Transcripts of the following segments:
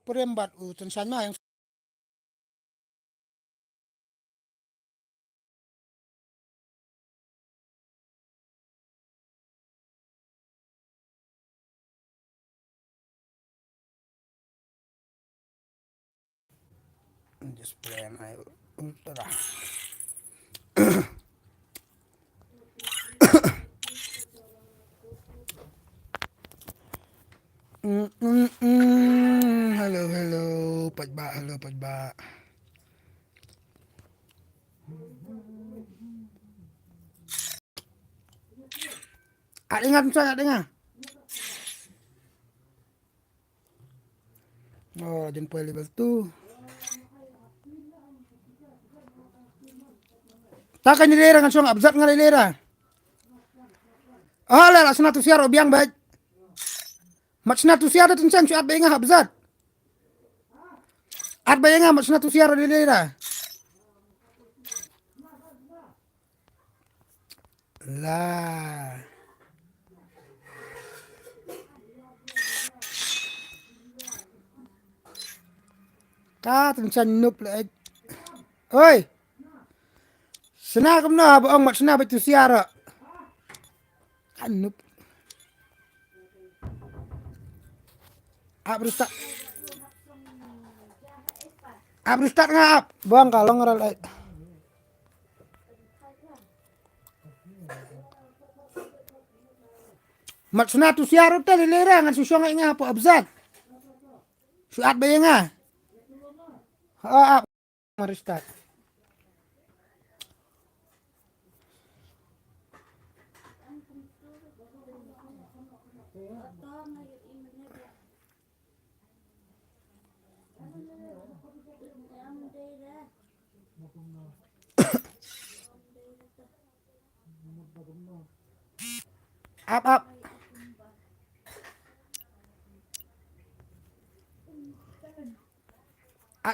perembat tensan mah yang display ay ultra. Halo, halo, Pajba, halo Pajba. Dengar saya dengar. Oh, jempol level tu. Takkan dilera kan suang abzat ngalai lera. Ah, lah senatu siar obiang baik. Mat senatu siar tu tensan suat bayang abzat. At bayang mat senatu siar lera. Lah. Ta tensan nup lah. Oi. Sena kam na ba ang mat sena betu siara. Kan nup. Abrustak. Abrustak ngap. Bang kalau ngeral. Mat sena tu siara tu lera ngan susuang inga apa abzat. Suat bayang ah. Ah, maristat. Up.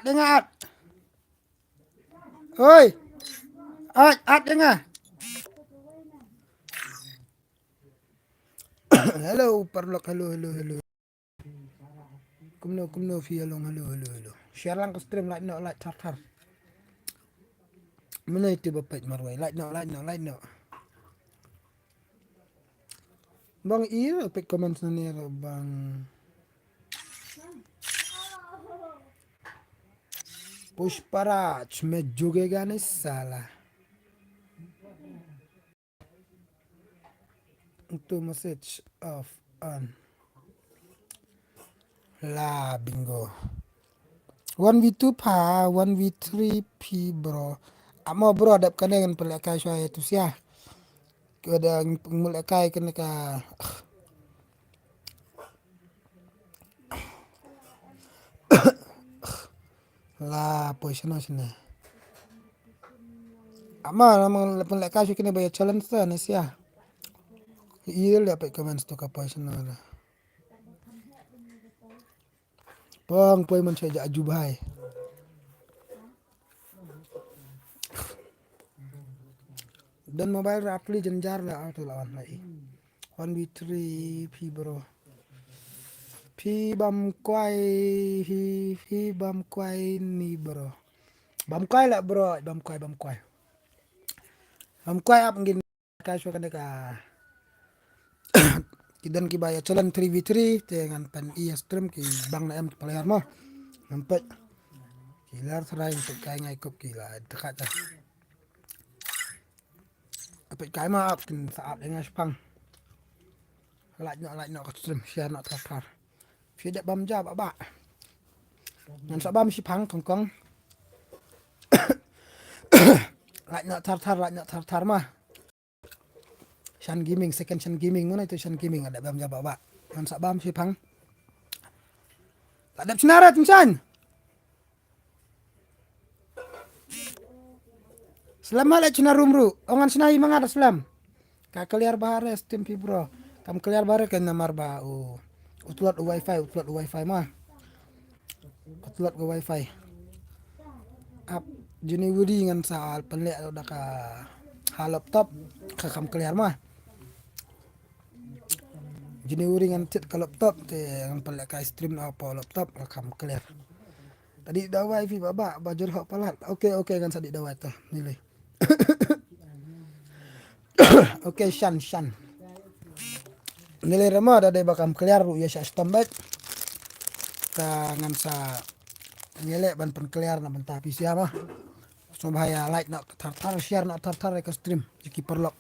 Dengar. Oi. Dengar. Hello, parlok. Hello. Kumno fi hello. Share lang ke stream like tar. Mana itu bapak marwai like no. Bang iya pek komen sana bang. Pushparaj मैं जुगेगा नहीं साला. Itu message off on. Lah bingo. 1v2 pa 1v3 p bro. Amo bro adap kanengan pelekai saya tu sia. Kada pemulakai kena ka. Lah position sini. Ama namang pelekai kena bayar challenge tu ni sia. Iya dapat comment tu ka position na. Pong poi man saya ajubai. Dan mobile rapli jenjar lah auto lawan lagi. 1v3 p bro. P bam kwai ni bro. Bam kwai lah bro, bam kwai. Bam kwai up ngin ka so kan ka. Kidan ki baya challenge 3v3 dengan pan iya stream ki bang na em player mo. Nampak. Kilar serai untuk kai ngai kop kila dekat dah. Apa kai ma up kin saat dengan spang. Like no stream share not tar. Fi dak bam jab ba. Ngan sa bam si pang kong. Like no tar mah. Shan Gaming second Shan Gaming mana itu Shan Gaming ada bam jab ba. Ngan sa bam si pang. Tak ada senara tunsan. Selama lek cina rumru, ongan senai mangada selam. Ka keliar bahare steam pi bro. Kam keliar bahare kan namar ba utlot wifi mah. Utlot ke wifi. Ap juni wudi ngan sa penlek udah ka laptop ka kam keliar mah. Jini uringan chat ke laptop te yang pelak ka stream apa laptop rekam clear. Tadi dah wifi baba bajur hak palat. Oke kan sadik dah wifi nilai. Oke Shan. Nilai rema ada bakam clear ya sa stomach. Tangan sa ngelek ban pen clear na mentah PC mah. So bahaya like nak tartar share nak tartar ke stream jiki perlok.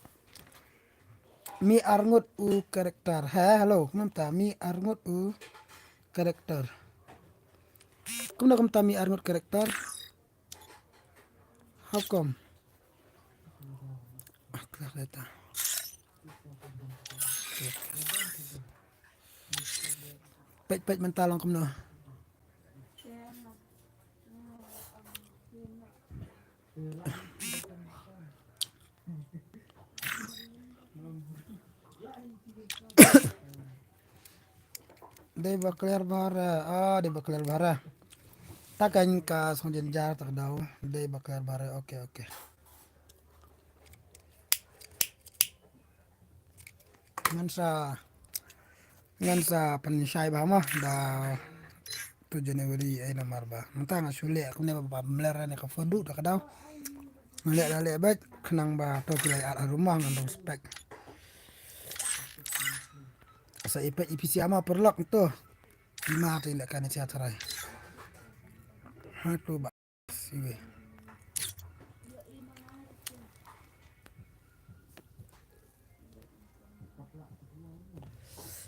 Mi arngut u karakter. Halo, kumta mi arngut u karakter. Kumta mi arngut karakter. How come? Kelar data. Pet mentalong kumno. Dia bakal bara. Dia bakal bara. Takan ka sonjen jar tak daw. Dia bakal bara. Oke. Ngansa penyisai bahama da 7 Januari ay namar ba. Mentang asule aku ne ba meleran ka fodu tak daw. Ngeliat dale baik kenang ba to pilai rumah ngandung spek. Sa ipet IPC ama perlok itu. Lima tu ilak kan cerai. Hatu ba siwe.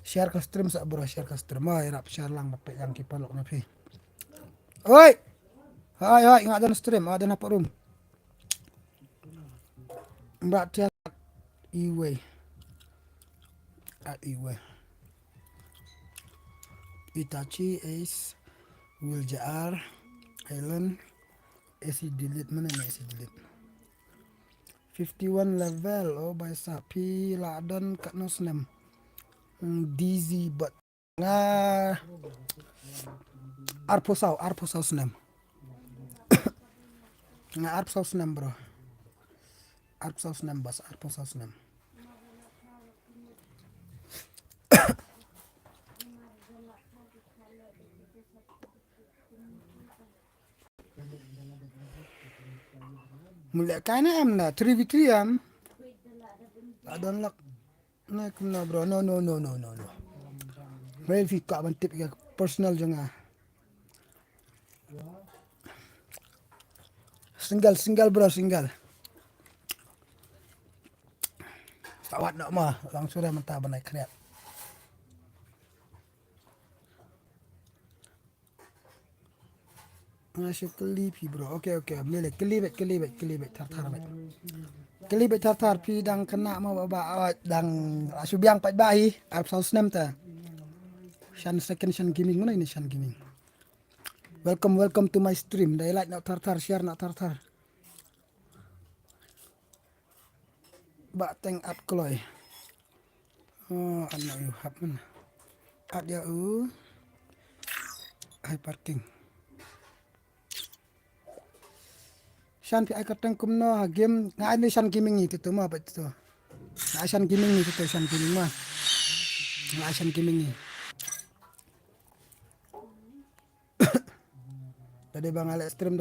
Share ke stream sak bro, share ke stream. Oi, rap share lang bapak yang kipalok napi. Oi. Hai, ingat ada stream, ada apa room. Mbak chat iwe. At iwe. Itachi Ace Wiljar Island AC delete mana ni AC delete 51 level by sapi ladan kat nosnem DZ but arposau snem arposau snem bro arposau snem bas arposau snem mulai kana em na 3v3 am adon lak na kumna bro no Verifika bantip ya personal jangan single bro single tawat nak mah langsung dah mentah banai kreat masih kelipi bro oke milih kelibet tartar bet kelibet tartar pi dang kena mau baba dang asubiang pat bahi arab saus nem ta shan gaming mana ini shan gaming welcome to my stream they like nak tartar share nak tartar bak teng at kloy anak you hap mana at ya high parking Shan pi aikatang kumno game ngai ni shan gaming itu tu mah betul. Ngai shan gaming itu tu shan gaming mah. Ngai shan gaming ni. Tadi bang ale stream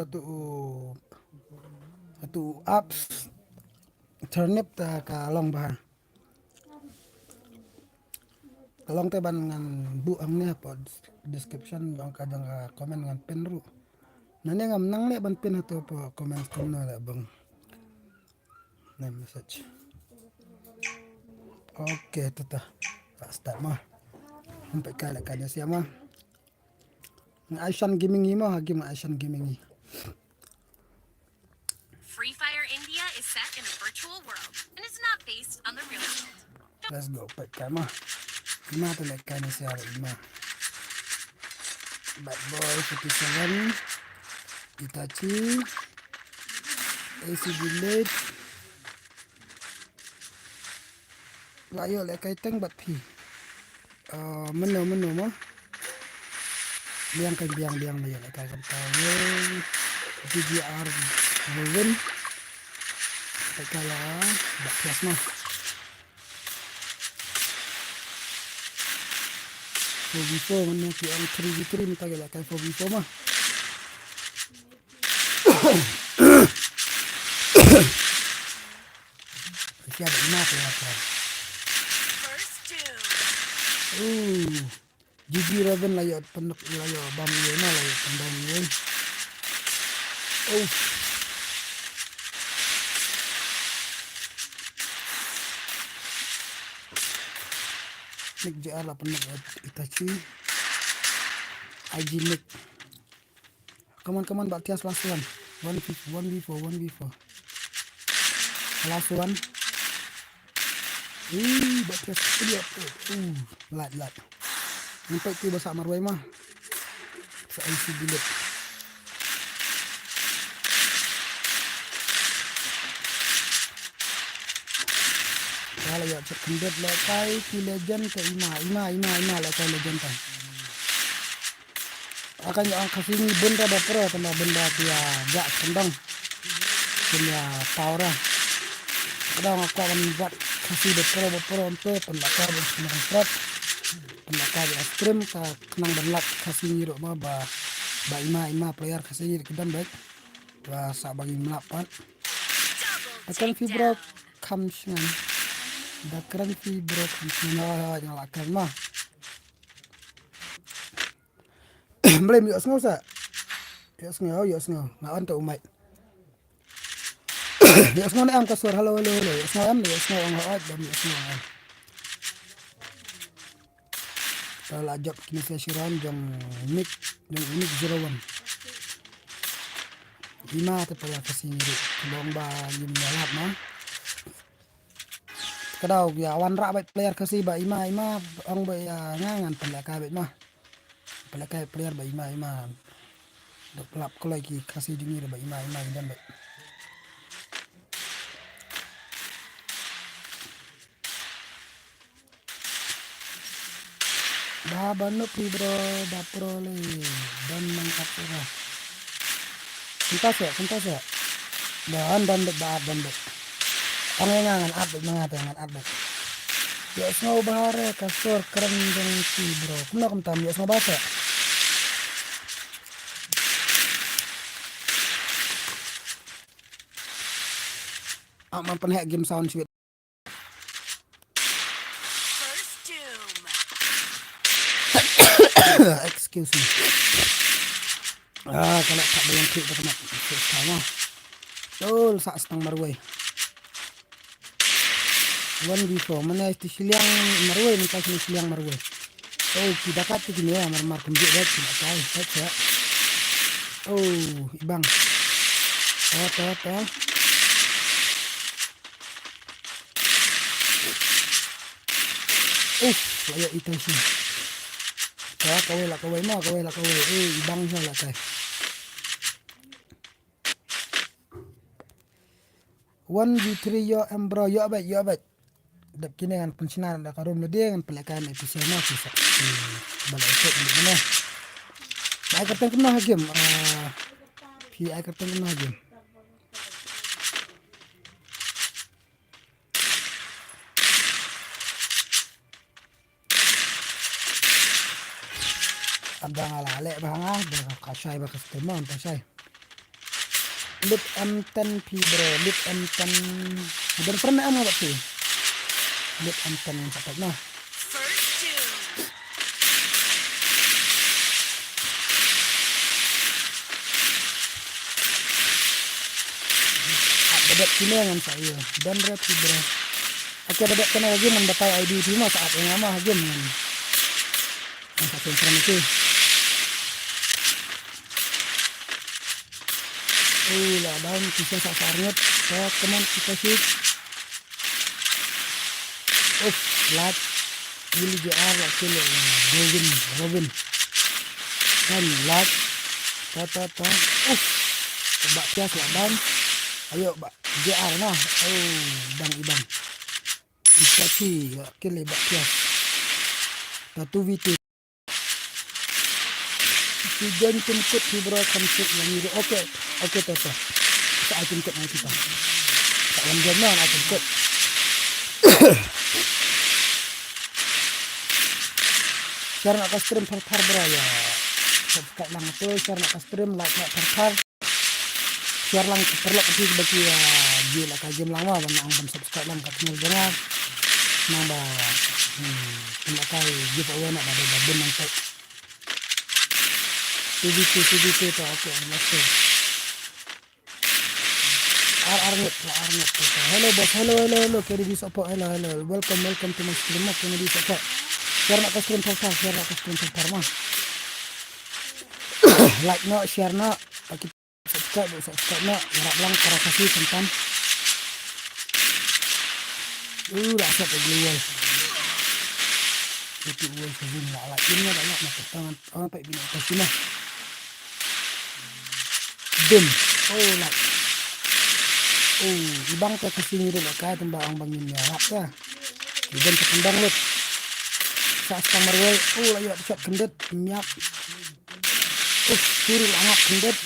tu apps turnip ta kalong bah. Kalong te ban ngan bu amne apa description bang kadang komen ngan pen ru. Nani ngam nang le ban pin atau apa komen kumno la bang. Nah message. Oke, tetah. Start mah. Sampai kala kaya siapa? Asian Gaming ni mah, game Asian Gaming ni. Free Fire India is set in a virtual world and is not based on the real world. Let's go, pat kaya mah. Lima tu like kaya siapa lima. Bad Boy 57, Itachi, AC Village. Layo like kaya teng bat pi. Menu mah. Biang layo like kaya tahu. GGR Golden. Kaya bat pias mah. 4v4 mana ki ang 3v3 minta gelak kan 4v4 mah. Siapa ini apa ya? First doom. Gigi Raven layo pendek layo bam yena layo pendang yen. Nick JR lah pendek Itachi. IG Nick. Come on, Batias last one. 1v4. Last one. Batias lihat. Lat. Sampai tiba sak Marwai mah. Sa IC bilet. Kalau ya cek kendet lekai ki legend ke ima lekai legend kan. Akan yang kasih ni benda bapro tanda benda dia jak kendang. Punya power. Kadang aku akan buat kasih bapro untuk pendakar bersemangat. Pendakar ekstrim ka kenang benlak kasih ni rok mah ba ima player kasih ni kedan baik. Ba sa bagi melapan. Akan fibro kamsngan. Da keren fibro kamsngan yang lakan mah. Blame yos ngau sa. Yos ngau. Ngawan tu umai. Yos ngau am kasur halo. Yos ngau am ang haat dan yos ngau am. Kalau ajak kini saya siram jong unik 01. Ima tu pala kasih ni. Long ba lim dalat mah. Kadau ya wan rak baik player kasih ba ima ang ba ngangan pelaka baik mah. Pelaka player ba ima. Dok lap ko lagi kasih dingi ba ima dan baik. Dah banuk ni bro, dah pro le dan mangkap ora. Sentas ya. Dan bet. Angangan abet. Ya snow bahare kasur keren dong si bro. Kumna kum tam ya snow bahasa. Aman penhek game sound sweet. First doom. Excuse me. Kalau tak bayang klik tak kena sama. Betul sak setang Marwai. 1v4 mana itu siliang Marwai ni kasih siliang Marwai. Kita kat gini ya mar kunjuk dah tidak tahu saja. Ibang. Ta. Layak itu sih. Kawai lah. Ibang salah kai. 1v3 yo bro yo baik. Dap kini kan pensinan dah karum le dia kan pelakan episode na sisa. Balai ikut ni mana. Ai kata kena game. Ai kata kena game. Ada ngalalek bang kasai ba customer kasai. Lip M10 P bro, lip M10. Udah pernah am enggak sih? Lip M10 yang sampai nah. First doom. Dapat sini dengan saya dan red bro. Oke dapat kena lagi mendapat ID cuma saat yang lama game kan. Yang satu yang itu. Lah daun kisah sakarnya teman kita sih. Lat Willy JR lah kilo Robin dan lat ta bak pias lah dan ayo bak JR nah ibang Itachi kilo bak pias tatu VT Tujuan jemput hibro konsep yang ini oke tata saya jemput nanti kita tak lanjut nah aku jemput share nak ke stream tar bro ya. Subscribe lang itu, share nak ke stream, like nak tar. Share lang perlu kasi bagi ya gila ka game lang wa ang ban subscribe lang ka channel jangan. Namba kay giveaway na babon ng type. TVT to okay, let's go. Arnett. Hello boss, hello. Kaya di support, hello. Welcome to my stream. Kaya di support. Share nak ke stream tar mah. Like no, share no, bagi subscribe no, harap lang para kasih tentang. Rakyat global. Itu gue sebelum lah. Ini ada nak tangan apa bina kasih mah. Dim. Like. Ibang ka kasi ni rin ka tamba ang bangin niya ya. Iban sa kandang lit. Sa astang marway. Layo shot kendet miyak. Turul angap kendet.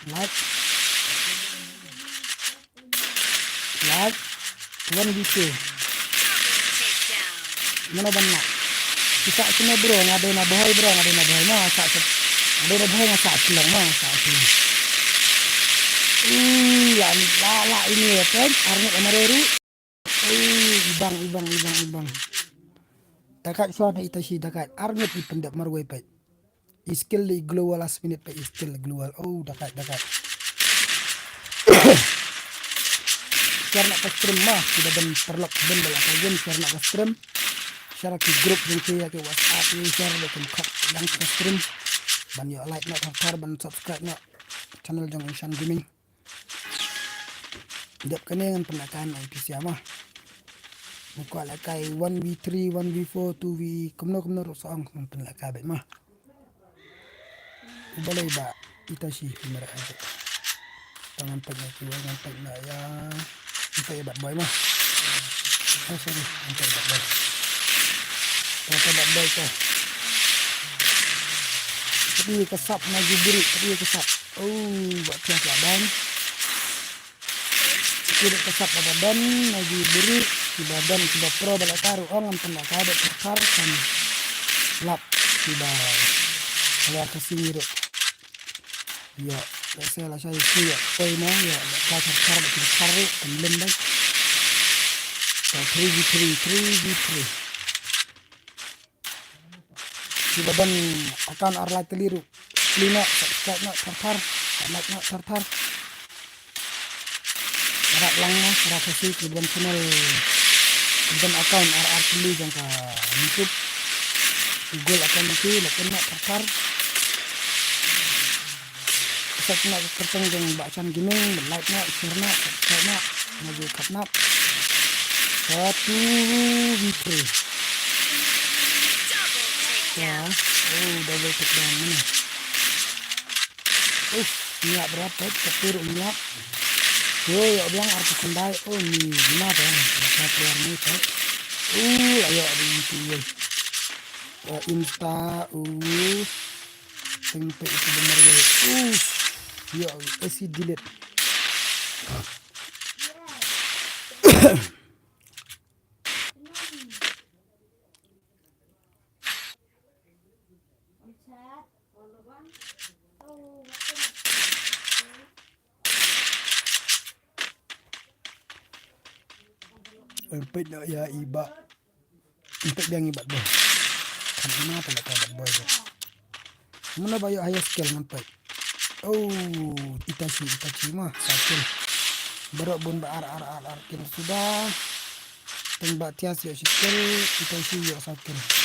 Like. 1v2. Mana banyak. Kita sini bro, ngadain naboy bro, mah sa ngadain naboy nga sa silang mah sa silang. Lala ini ya kan, Arnett Amareru. Ibang. Dakat suara Itachi dakat. Arnett ipendap marway pa. Skill di global last minute pa skill global. Dakat. Share nak ke stream mah, sudah dan perlok benda lah kajian share nak ke stream. Share ke grup yang saya ke WhatsApp ni share dekat kat yang ke stream. Ban yo like nak ban subscribe nak channel Jong Inshan Gaming. Dap kene ngan penakan IPC mah. Muka lakai 1v3, 1v4, 2v kumno rosong ngan penlaka bet mah. Ubalay ba Itachi kamera aja. Tangan pagnya na ya. Kita ya bad boy mah. Sorry, kita bad boy. Kita bad boy to. Tapi kesap maju beri, kesap. Buat siap badan. Tidak kesap badan, maju beri, di badan sudah pro balak taruh orang tanda kada terkar kan lap sudah keluar ke sini dok. Ya, saya sih ya. Nah ya, kita terkar belum baik. 3v3. Di badan akan arlah keliru. Lina subscribe nak terkar, like nak terkar. Harap lang na para kasi ibang channel ibang account RR Pili dyan ka YouTube Google account nanti lakin na terkar isa na kertang dyan bacaan gaming like na share na subscribe na nag-cut na 1v3 ya double takedown mana niat berapa kepir niat ya bilang arti kendai ni gimana ya keluar ni kan ayo ada itu insta tempe itu benar ya isi delete Empet nak ya iba. Empet dia ngibat boy. Kan mana pala ka boy. Muna ba yo high skill ngempet. Itachi mah sakit. Baru bun ba ar kin sudah. Tembak tias yo skill Itachi yo sakit.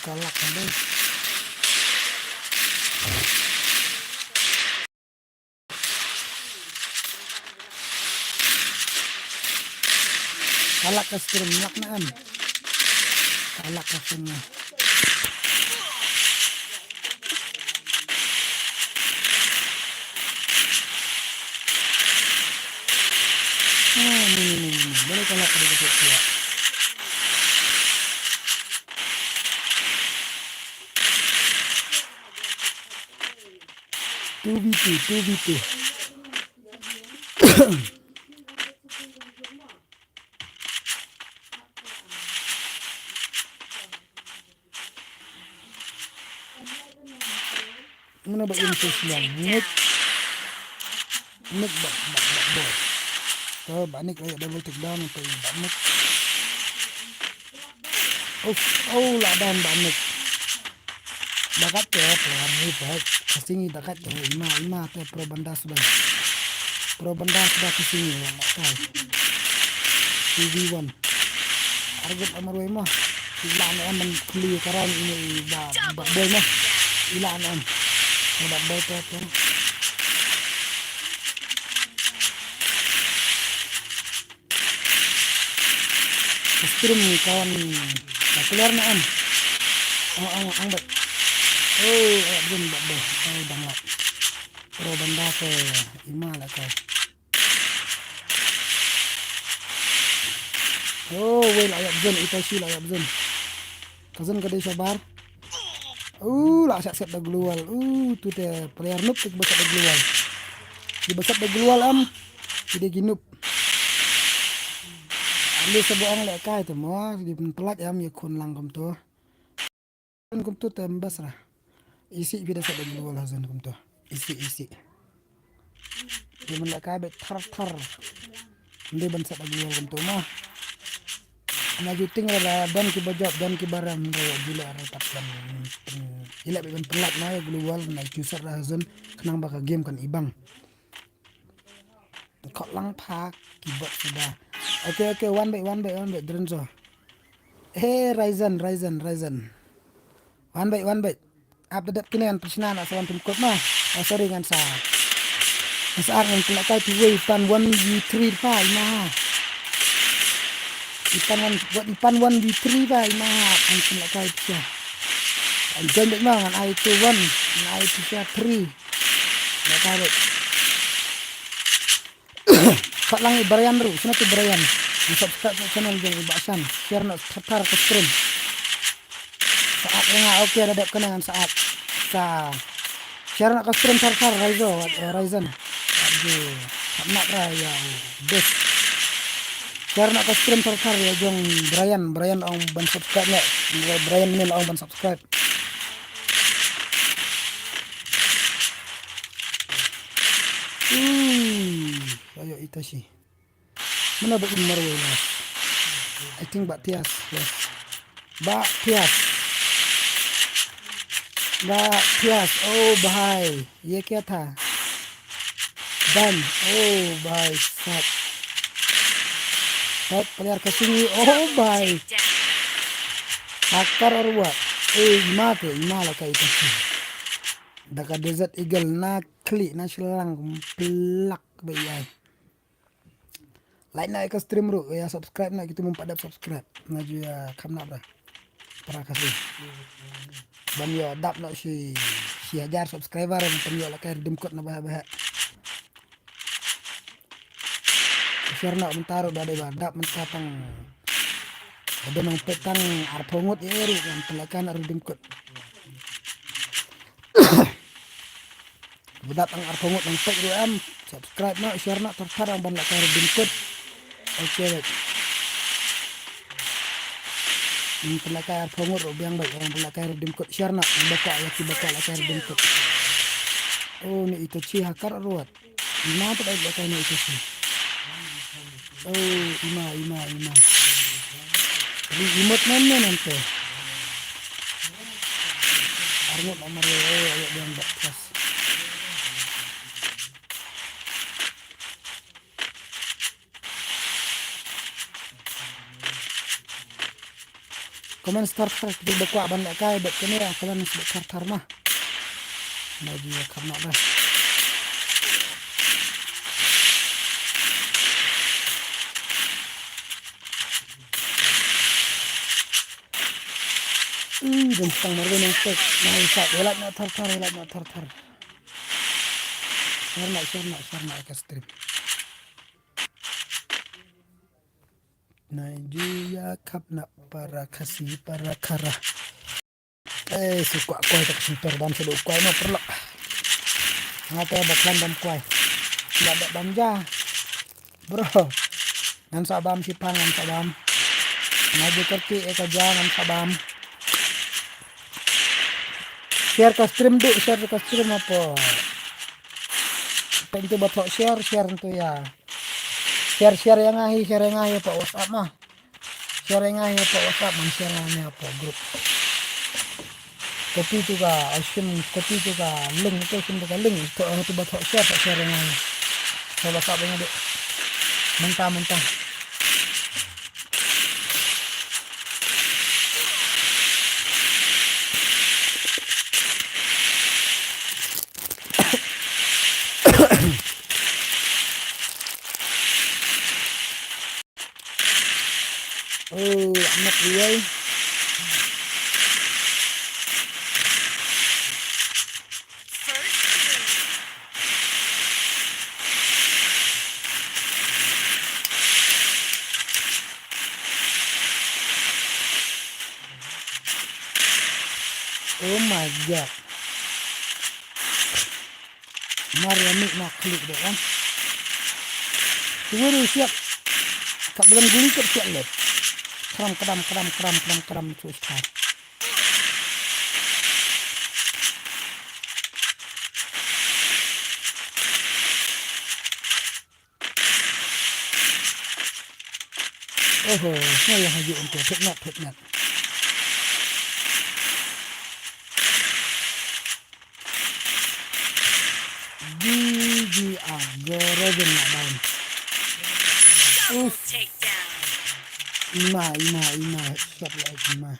Kalak ada. Kalak ke stream nyak naan. Kalak ke streamnya. Ini. boleh kalau ada ketuk kuat. 2v2. Mana bak info Double silang. takedown. Nik bak bos. So banik ayo double takedown untuk banik. Oh ladan banik. Dakat ya pelan hebat. Kesini dakat ya ima teh pro banda sudah kesini ya nggak tahu. TV1. Argut amaru mah. Ilan men kuli karan ini bak boy mah. Ilan em. Bak boy teh. Stream kawan keluar na em. Ang bet. Abdun bak boy. Bangla. Pro banda ke ima lah kau. Well ayat zon itashi ayat zon. Kazan kadai sabar. Lah siap dah glual. Tu teh player noob tek besar dah glual. Di besar dah glual am. Tidak ginup. Ambil sebuang lek kai tu mo di pelat am ya kun lang kum tu. Kum tu tembas lah. Isi vida sak dah glual hazan kum tu. Isi. Di men lek kai bet thar. Ndi ban sak dah glual kum tu mah. Na juting lah dan ki bajab dan ki baram raya gula rapat dan ilak ben pelat na ya glual na jusar hazan kenang baka game kan ibang. Kok lang pak keyboard sudah. Oke, one by Drenzo. Ryzen. One by. Update kini kan persina nak sawan tumkot mah. Sorry kan sa. Saat yang kena kai tiwe ipan 1v3 pa imah. Ipan 1v3 pa imah. Ang kena kai tiya. Ang jambek mah kan I2 1, I2 3. Nak kai. Kak lang Brian bro, sana tu Brian. Subscribe ke channel jeng Ibasan, share nak tertar ke stream. Saat yang oke ada kenangan saat share nak ke stream tertar Ryzen. Aduh, nak raya best. Share nak ke stream tertar ya jeng Brian ong ban subscribe nya. Brian ni ong ban subscribe. Ayo Itachi. Mana bak umar welas. I think Bak Tias. Yes. Bak Tias. Oh भाई ये क्या था? Dan. Oh भाई साहब. Top player ke sini. Oh भाई. Hacker or what? Ima lah kayak itu. Daka Desert Eagle na klik na selang pelak bayai. Like na ke stream bro, ya subscribe na kita mempadap subscribe. Na juga kam na bro. Terima kasih. Ban yo dap na si hajar subscriber dan yo la kay redeem code na bah. Share na mentaro dade ba dap mentatang. Ada nang petang arpongot eri yang telakan redeem code. Budak ang arpongot ng pek am subscribe na share na tertarang ban la kay redeem code. Oke. Ini pelakar arpongot biang baik orang pelakar redeem code share na baka ya ki baka la kay redeem code. Oh ni Itachi hakar ruat. Ima tu baik baka ni Itachi. Oh ima. Ini imut mana nanti? Arngot amar ayo biang bakas. Komen start di bakwa ban la kai bet kene ya kalian sebut tar mah. Lagi ya karena dah. Gentang marwe nang tek. Nah, isa elak na tar. Share na ke stream. Nigeria Cup nak para kasih para kara. Suka kuai tak sentor dam sedu kuai no perlu. Ngate baklan dam kuai. Tidak ada banja. Bro. Ngan sabam si pangan sabam. Maju kerti kerja ngan sabam. Share ke stream apa? Pentu bapak share tu ya. Share yang ahi apa WhatsApp mah. Share yang ahi apa WhatsApp man share yang apa grup. Kopi tu ka asyum kopi tu ka link tu sim tu ka link tu orang tu bapak share yang ahi. Kalau WhatsApp yang ada mentah. Oh, anak dia. Oh my god. Mariami nak klik deh kan. Tunggu dulu siap. Kak belum guli ke siap deh. Keram susah. Oh, saya haji untuk fitnat. GGR, Goreven nak down. Ima, siap lagi Ima.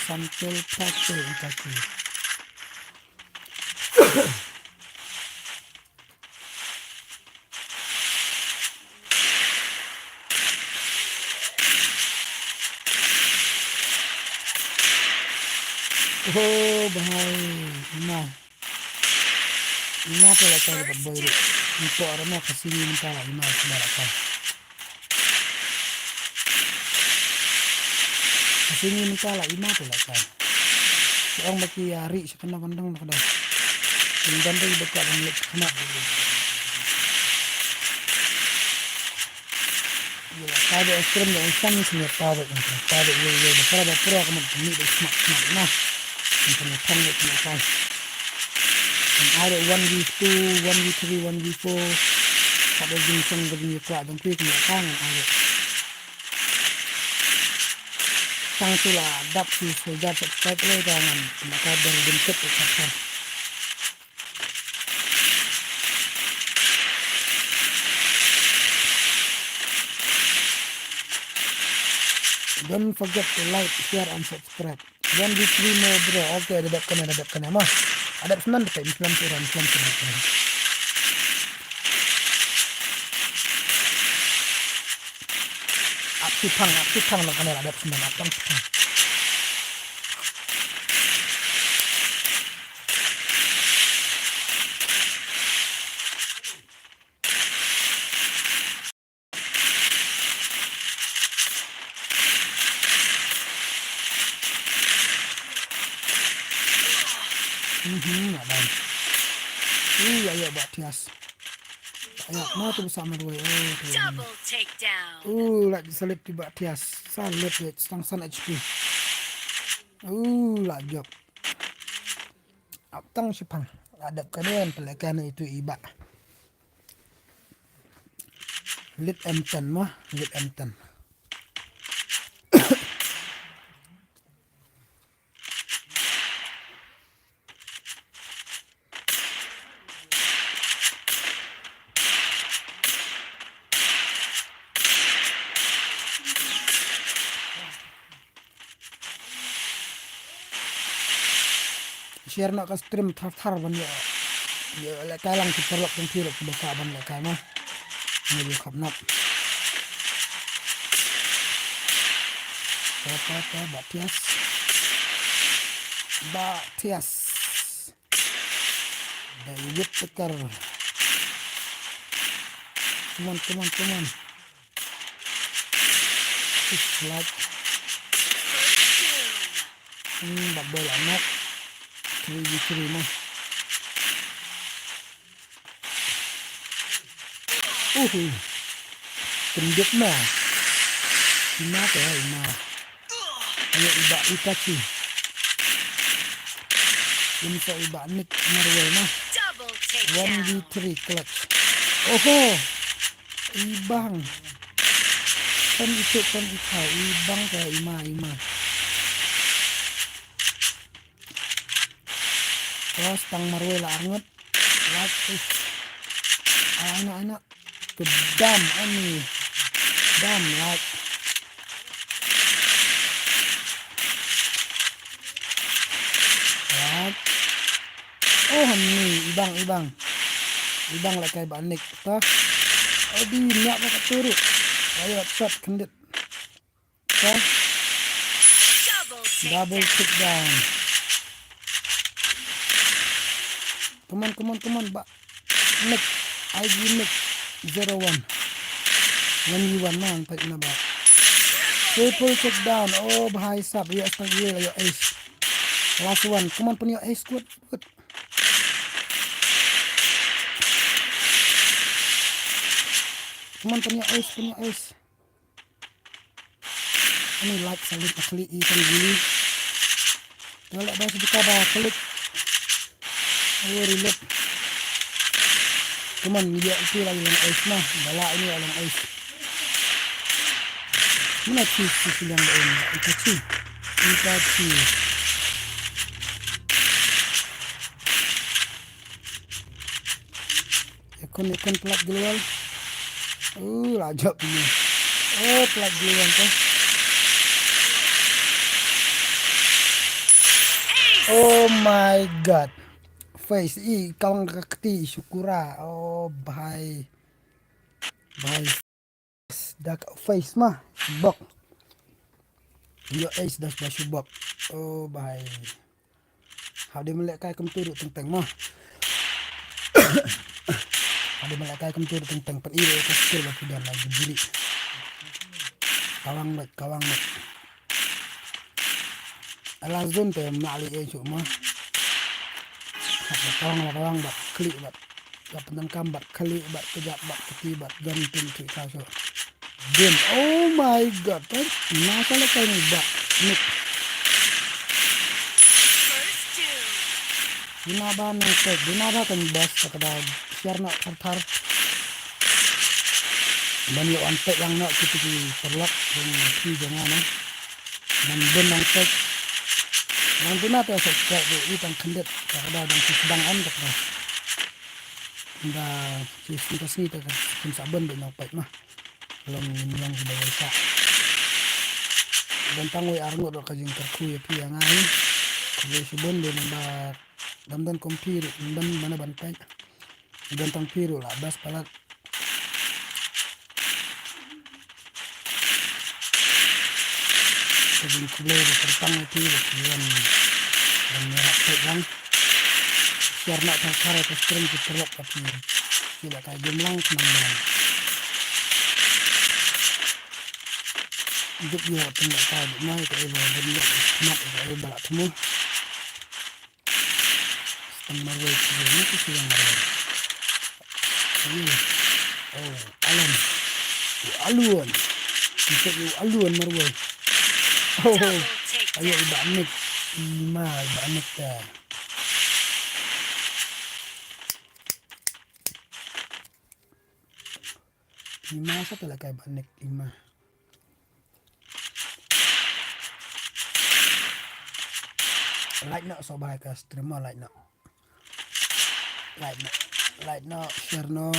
Sampai pakai. Oh, bahaya. Ima pala tayo babayro. Ito arama kasi minta ima kumarakan. Kasi minta ima pala kan. Ang makiyari sa kanang nakadaw. Yung ganda yung baka ng lip kena. Kada ekstrem na isang sinya pada yung para pura ka magpamit ay smak na. Yung pangatangit na kan. And ada 1v2, 1v3, 1v4. Kada ginsang bagay kwa dong quick na kan ada. Sang sila dap si sejak subscribe le jangan maka dari bentuk ucapan. Don't forget to like, share, and subscribe. 1v3 more bro. Okay, ada kena mas. Ada senang dekat Islam surah. Api pang lang kanila ada senang apang pang. Ada. Ayo buat tias. Ayo, mau tu bersama dua. Double takedown. Lagi salib tiba tias. Salib ya, setang HP. Lagi. Aptang sipang. Adap kalian pelekan itu iba. Lit M10 mah, lit M10. share nak ke stream thar ban ya le kai lang kita lok tong piro ke baka ban le kai mah ni khap nap apa batias dari yuk tekar teman like bak bola anak kiri mah kenduk mah Ima ayo iba Itachi ini so iba Nick Marwell mah Double takedown. 1v3 clutch ibang kan itu ibang ke Ima terus tang Marwell anget latih anak-anak kedam ani dam like ni ibang lah kayak banik toh di nyak pakai turut ayo shot kendit toh double kick down come on bak Nick IG Nick 01 1v1 man pak na ba triple kick down bahaya sab ya astaga ayo ace last one come on punya ace good come on punya ace ini like salit klik ikan gili kalau ada sedikit klik reload come on media itu lagi yang ace mah bala ini yang ace mana sih yang lain Itachi ikon plat duluan lajak punya plat duluan tuh oh my god face kawang kakti syukura bahai dak face mah bok yo ace das syubok bahai hade melek kai kem turut tentang mah hade melek kai kem turut tentang pen iro ke skill bak dan lagi diri kawang mek ala zon te mali cuma kawang bak klik bak penang kambat klik bak kejap bak keti bak gantung ke kaso game oh my god kan masalah kayak ni bak Nick dinaba kan bas kada share nak thar dan yo antek yang nak kita perlak dengan si jangan dan benang tek nang tuna te subscribe di tang kendet kada dan sedang antek dah nda sisi te kan saben de nak pai mah belum sudah bisa dan tangoi arngo do kajing terku ya pi yang ai kalau sebon de nambah dan kompir dan mana bantai dan tang piru lah bas palat kajing kulai tertang itu dan merah tegang biar nak terkara ke stream kita tapi tidak kayak jumlang senang giúp yo tinggal tahu di mana itu benar mat itu balak semua setengah marwai ini tu siang marwai ini aluan kita aluan marwai ayo ibanik ibanik dah satu lagi ibanik like nak sobat ke streamer like nak share nak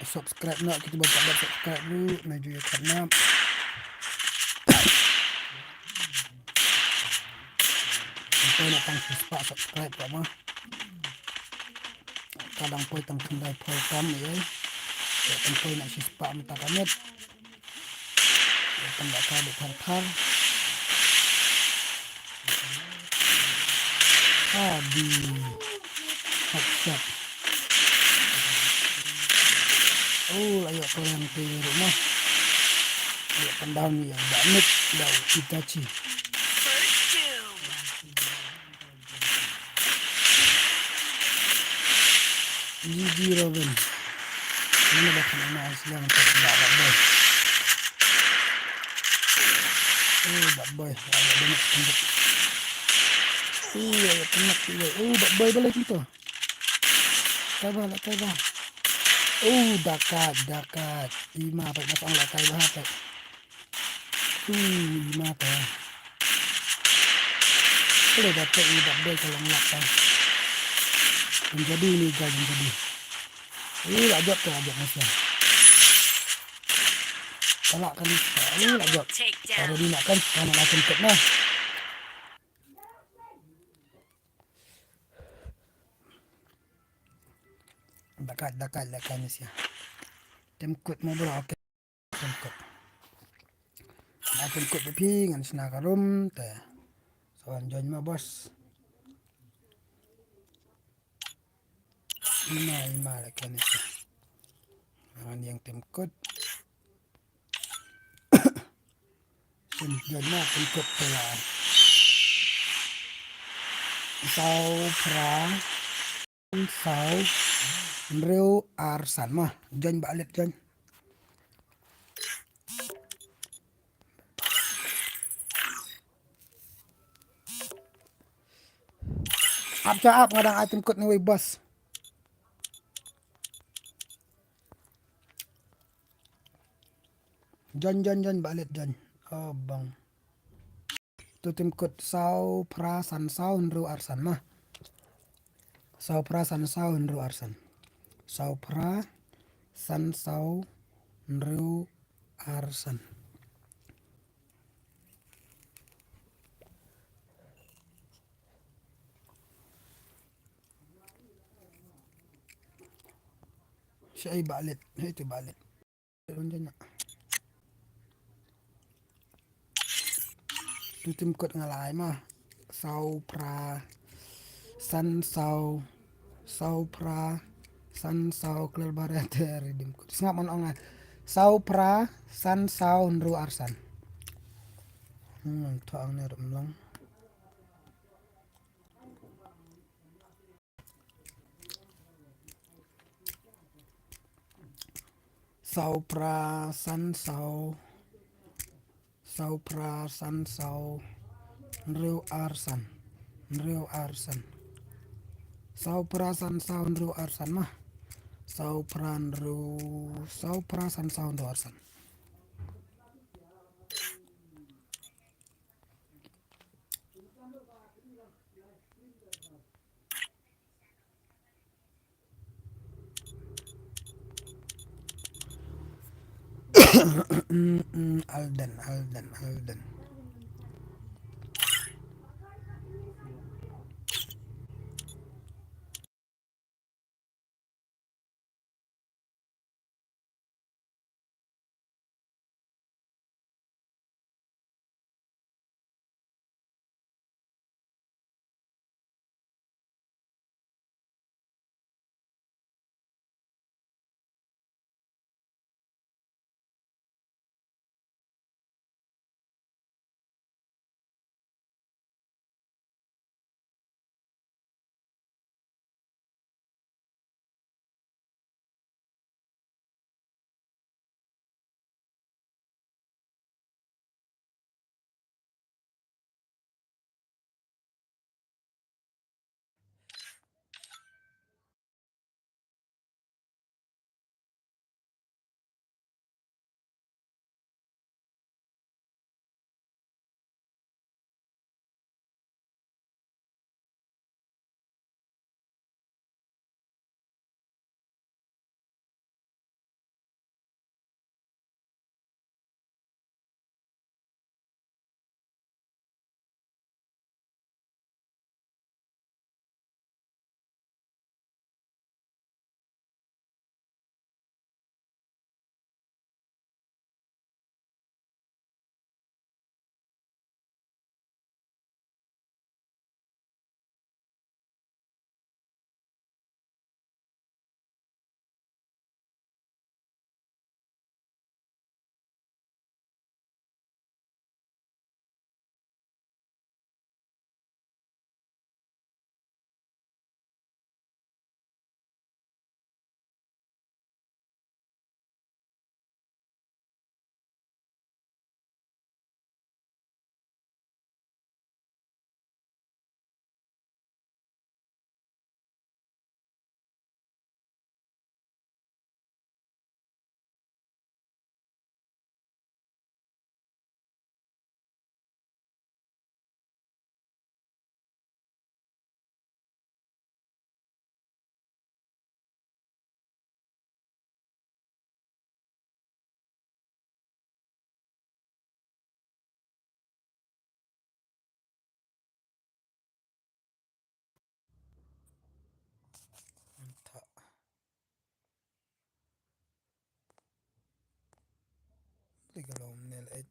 subscribe nak kita buat subscribe dulu maju ya karena poi nak tang spa subscribe kok mah kadang poi tang kendai poi kam ya tang poi nak spa mata kamet tang nak kado thar di hak ayo kalian ke rumah ayo pendam ya banget dah Itachi First doom. Gigi Robin ini dah kena aslian untuk bad boy bad boy ada banyak tembak ayo tembak bad boy balik itu tabah dakat 5 ไปmasang lah kai bahasa 5 ไปboleh dapat bad boy kalau ngelak menjadi nih guys menjadi ajak masnya kalak kan ajak kalau nak kan karena langsung ketna dakat masnya temkut mau berapa temkut tapi ngan senakarum teh soan jon mah bos 5 lah kan masnya yang temkut jon mah temkut telah sau pra sau Reu Arsan mah jon balik jon ap ngadang item code nih bos jon balik jon oh bang tu tim code sau pra san sau Reu Arsan mah sau pra san sau Reu Arsan sau pra san sau Reu Arsan siya balik itu balik tu tim code ngalai mah sau pra san sau pra san sau clear baret redeem code ngap mon ongan sau pra san sau Reu Arsan thoang ne rum long sau pra san sau pra san sau Reu Arsan sau pra san sau Reu Arsan mah sau pra san sau Reu Arsan Alden 8.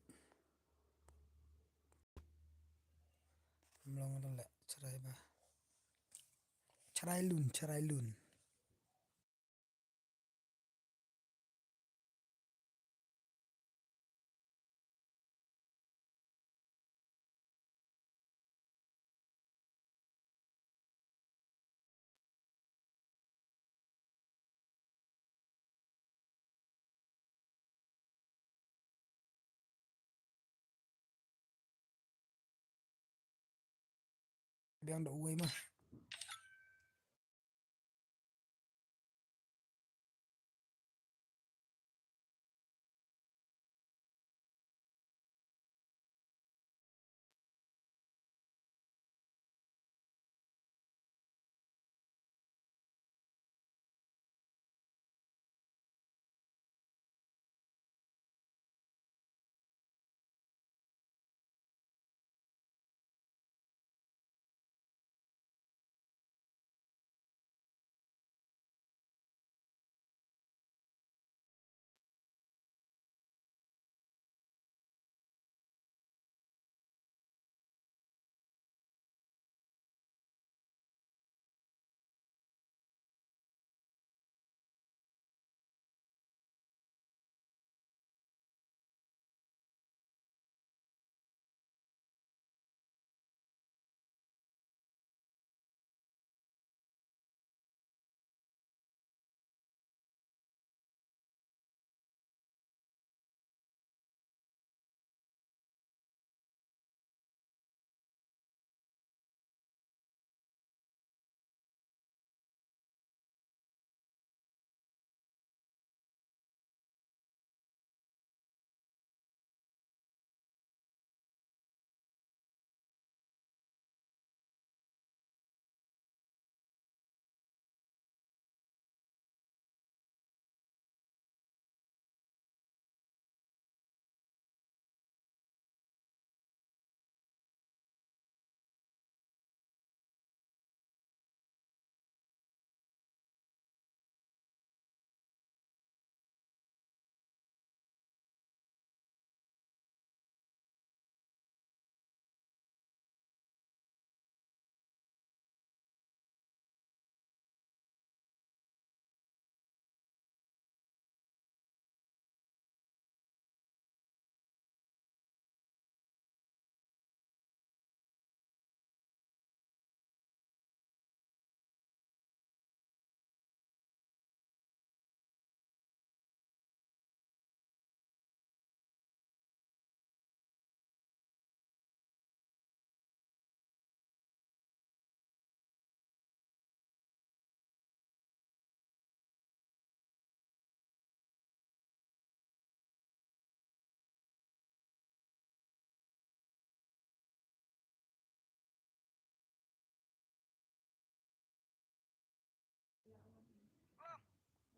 Mlong dong la cerai ba. Cerai lun. Biang do uai mah.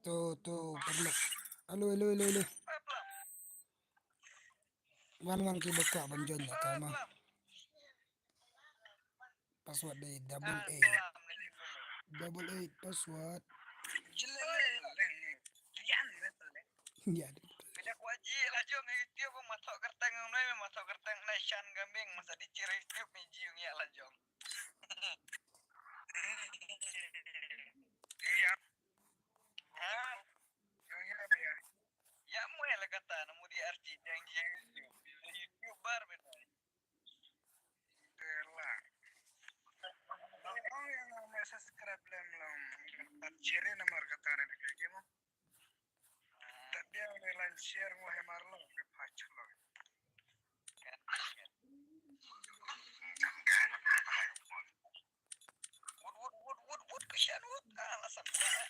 Tuh perlu. Halo. Wan ki buka banjon ya kama. Password deh double eight password. Ya. Tidak wajib lah jom YouTube matok kertang ngai matok kertang nation gambing masa diciri YouTube ni jiung ya lah jom. Iya. Ah. Ya. Ya mu lah kata namu di RC yang YouTube. YouTuber benar. Telah. Oh yang nama subscribe belum. Ciri nomor kata ada kayak gimana? Tadi yang nilai share mau hemar lo ke pacul lo. Wood kesian wood alasan gua.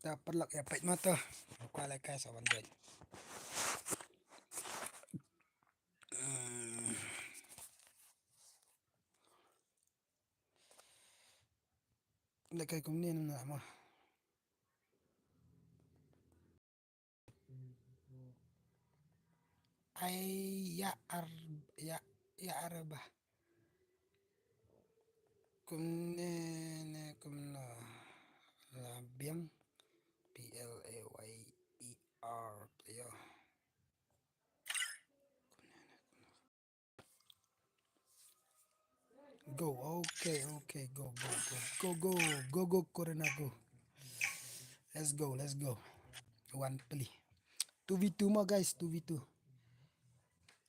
Dapat lak ya pait mata. Aku alai kai sawan doi. Lekai kumni na mah. Ai ya arabah. Kumne ne kumna la biang Go. Okay, go, Corona, go. Let's go. One play. 2v2 mo guys, 2v2.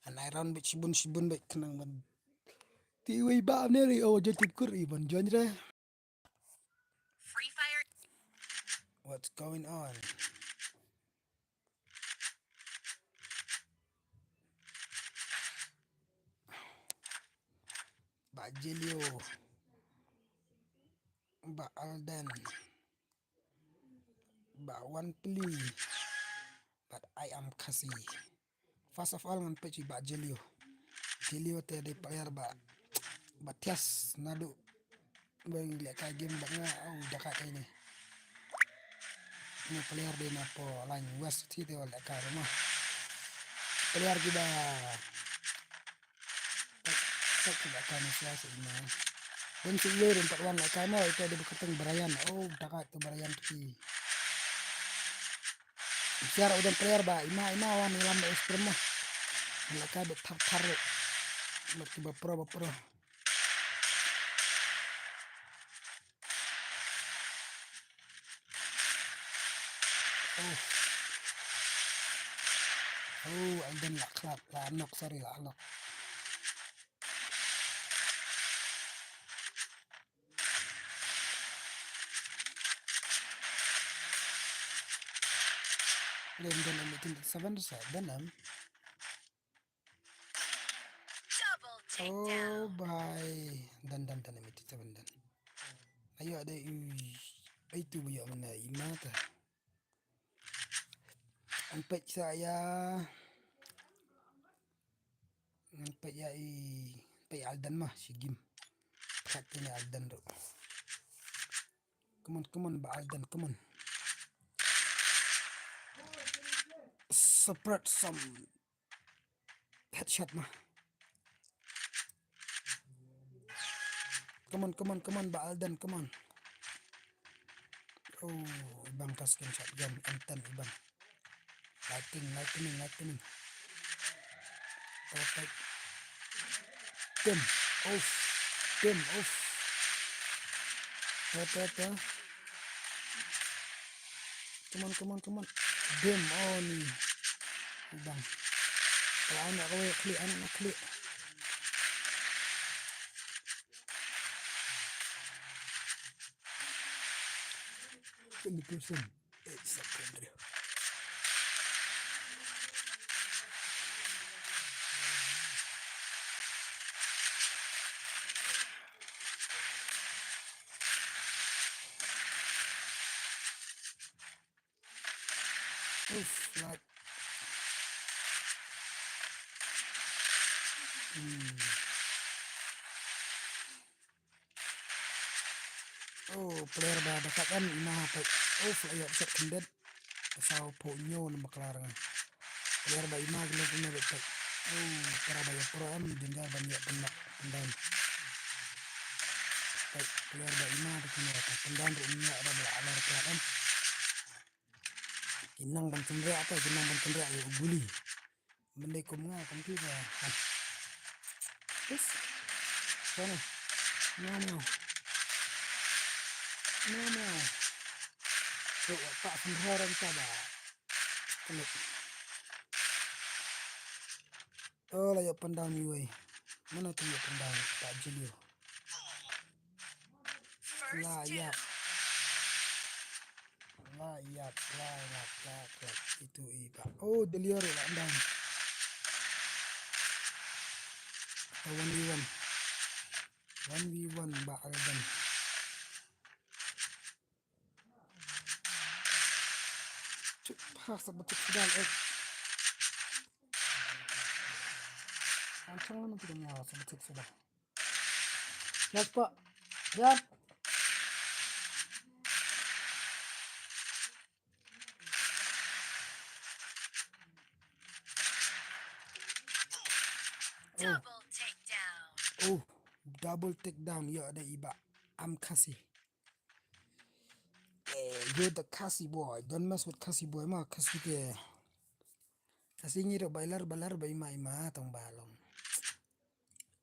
Anay round bet sibun bet kenang man. Tiwi ba neri jadi kur ibon genre. Free Fire What's going on? Mbak Jelio, Mbak Alden, Mbak One Play, but I am Kasi. First of all ngan peci Mbak Jelio. Jelio tadi player Mbak Tias nadu bagi lihat game Mbaknya dekat ini. Ini player di napo line west itu oleh karena player kita tak akan siasa ini. Dan sih empat wan lah kamu itu ada berketeng Brian. Dekat tu Brian ki. Biar udah player ima wan ilam ekstrem mah. Mereka tar mereka pro. Alden lah klap lah anok sorry lah anok. Dan itu 7 dan double takedown. bye dan itu 7 dan. Ayo ada itu buat mana imata. Empat saya empat ya empat Alden mah si game. Katanya Alden tu. Come on, Mbak Alden, come on. Spread some headshot mah. Come on, Mbak Alden, come on. Ibang kaskin shotgun, M10 ibang. Lightning. Perfect. Dim off. Tuh. Come on. Dim on. Ibang. Kalau anak klik. Communication 8 second. Like player dekat kan apa? Player second sao ponyo na maklarangan. Player imagine na dekat. Para pro am dinga banyak pendan. Player imagine na dekat pendan rumnya ada alar kan. Kinang bantendra ayo guli. Benda ko nga computer. Yes. Sana. No. Pak Semharan taba. Layak pandang ni wey. Mana tu layak pandang Pak Jelio. Layak. Itu iba. Delio lah pandang. 1v1 Mbak Alden. Betul sedang Ancang mana tidak nyawa betul sudah. Lihat Pak. Lihat. Double takedown. Double takedown. Ya ada iba. I'm Kasi. You're the Kasi boy. Don't mess with Kasi boy. Kasi ke. Kasi ngiro balar bay ima tong balong.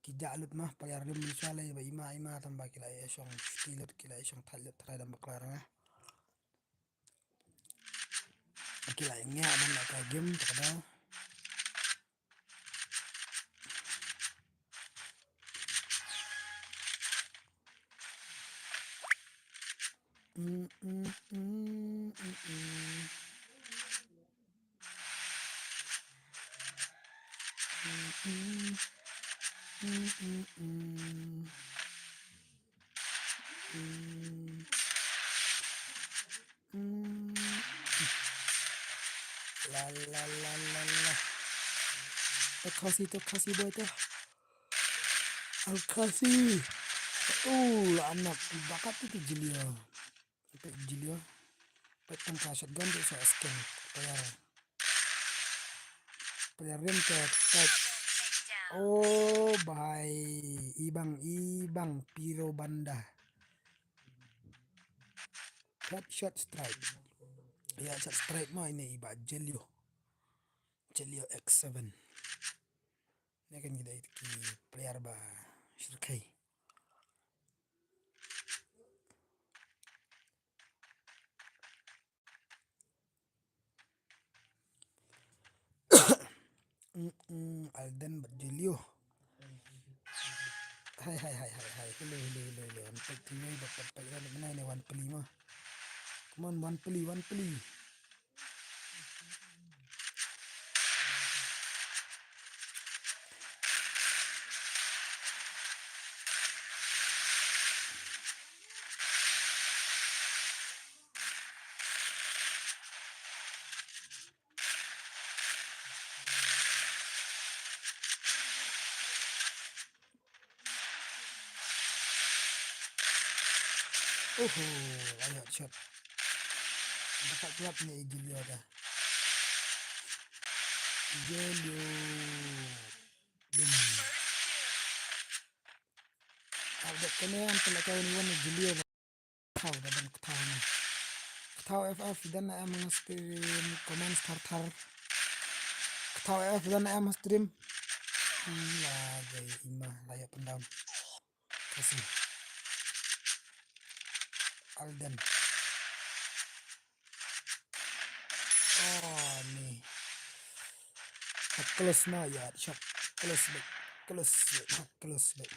Kijalut mah paliar rim misale ba ima tambah kila esong stilut kila esong talut terhadap baklarang kila ngea dan ka game kadang mm, mm, mm, mm, mm. La la la la la. Terkasih boy teh. Alkasih. Anak bakat itu Julio. Sampai Julio. Petang kaset ganti saya scan. Player rim tet. Takedown. Oh, bye. Ibang Piro Banda. Shot strike. Ya, shot strike mah ini iba Jelio X7. Ini kan kita itu player ba Shirkai. Alden Jelio. Hai. Hello. One pack three dapat pakai mana ini one peli mah. Come on one peli. Ayo shot. Dapat gelap nih Jelio dah. Jelio. Ada kenean pala kau ni wan Jelio. Kau dan kau ni. Kau FF dan emang stream komen starter. Kau FF dan emang stream. Lagi imah layak pendam. Kasih. Alden. Oh nih. Close na ya shot. Close back.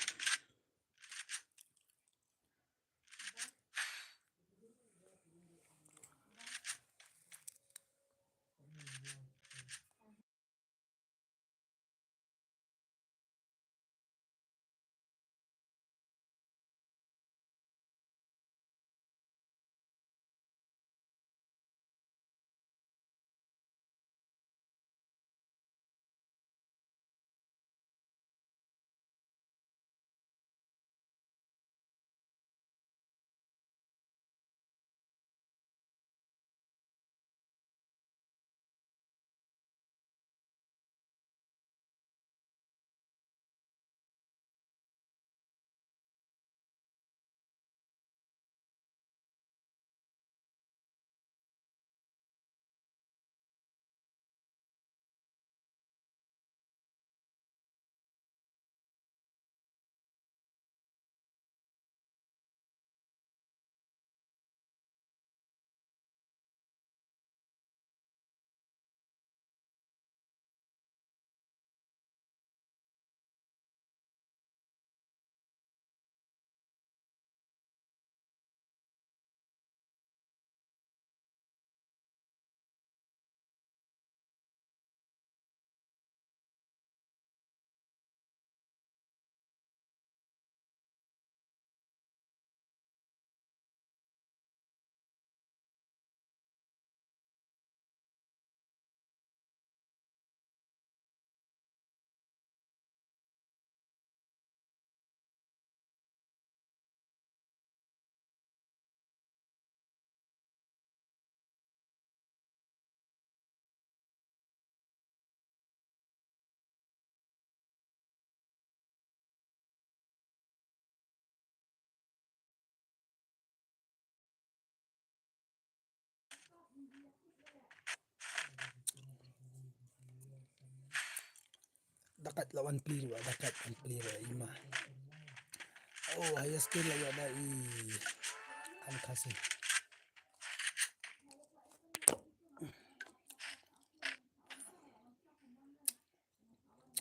dakat lawan peluru, dakat lawan peluru ima. Oh, highest skill lagi ada kasih.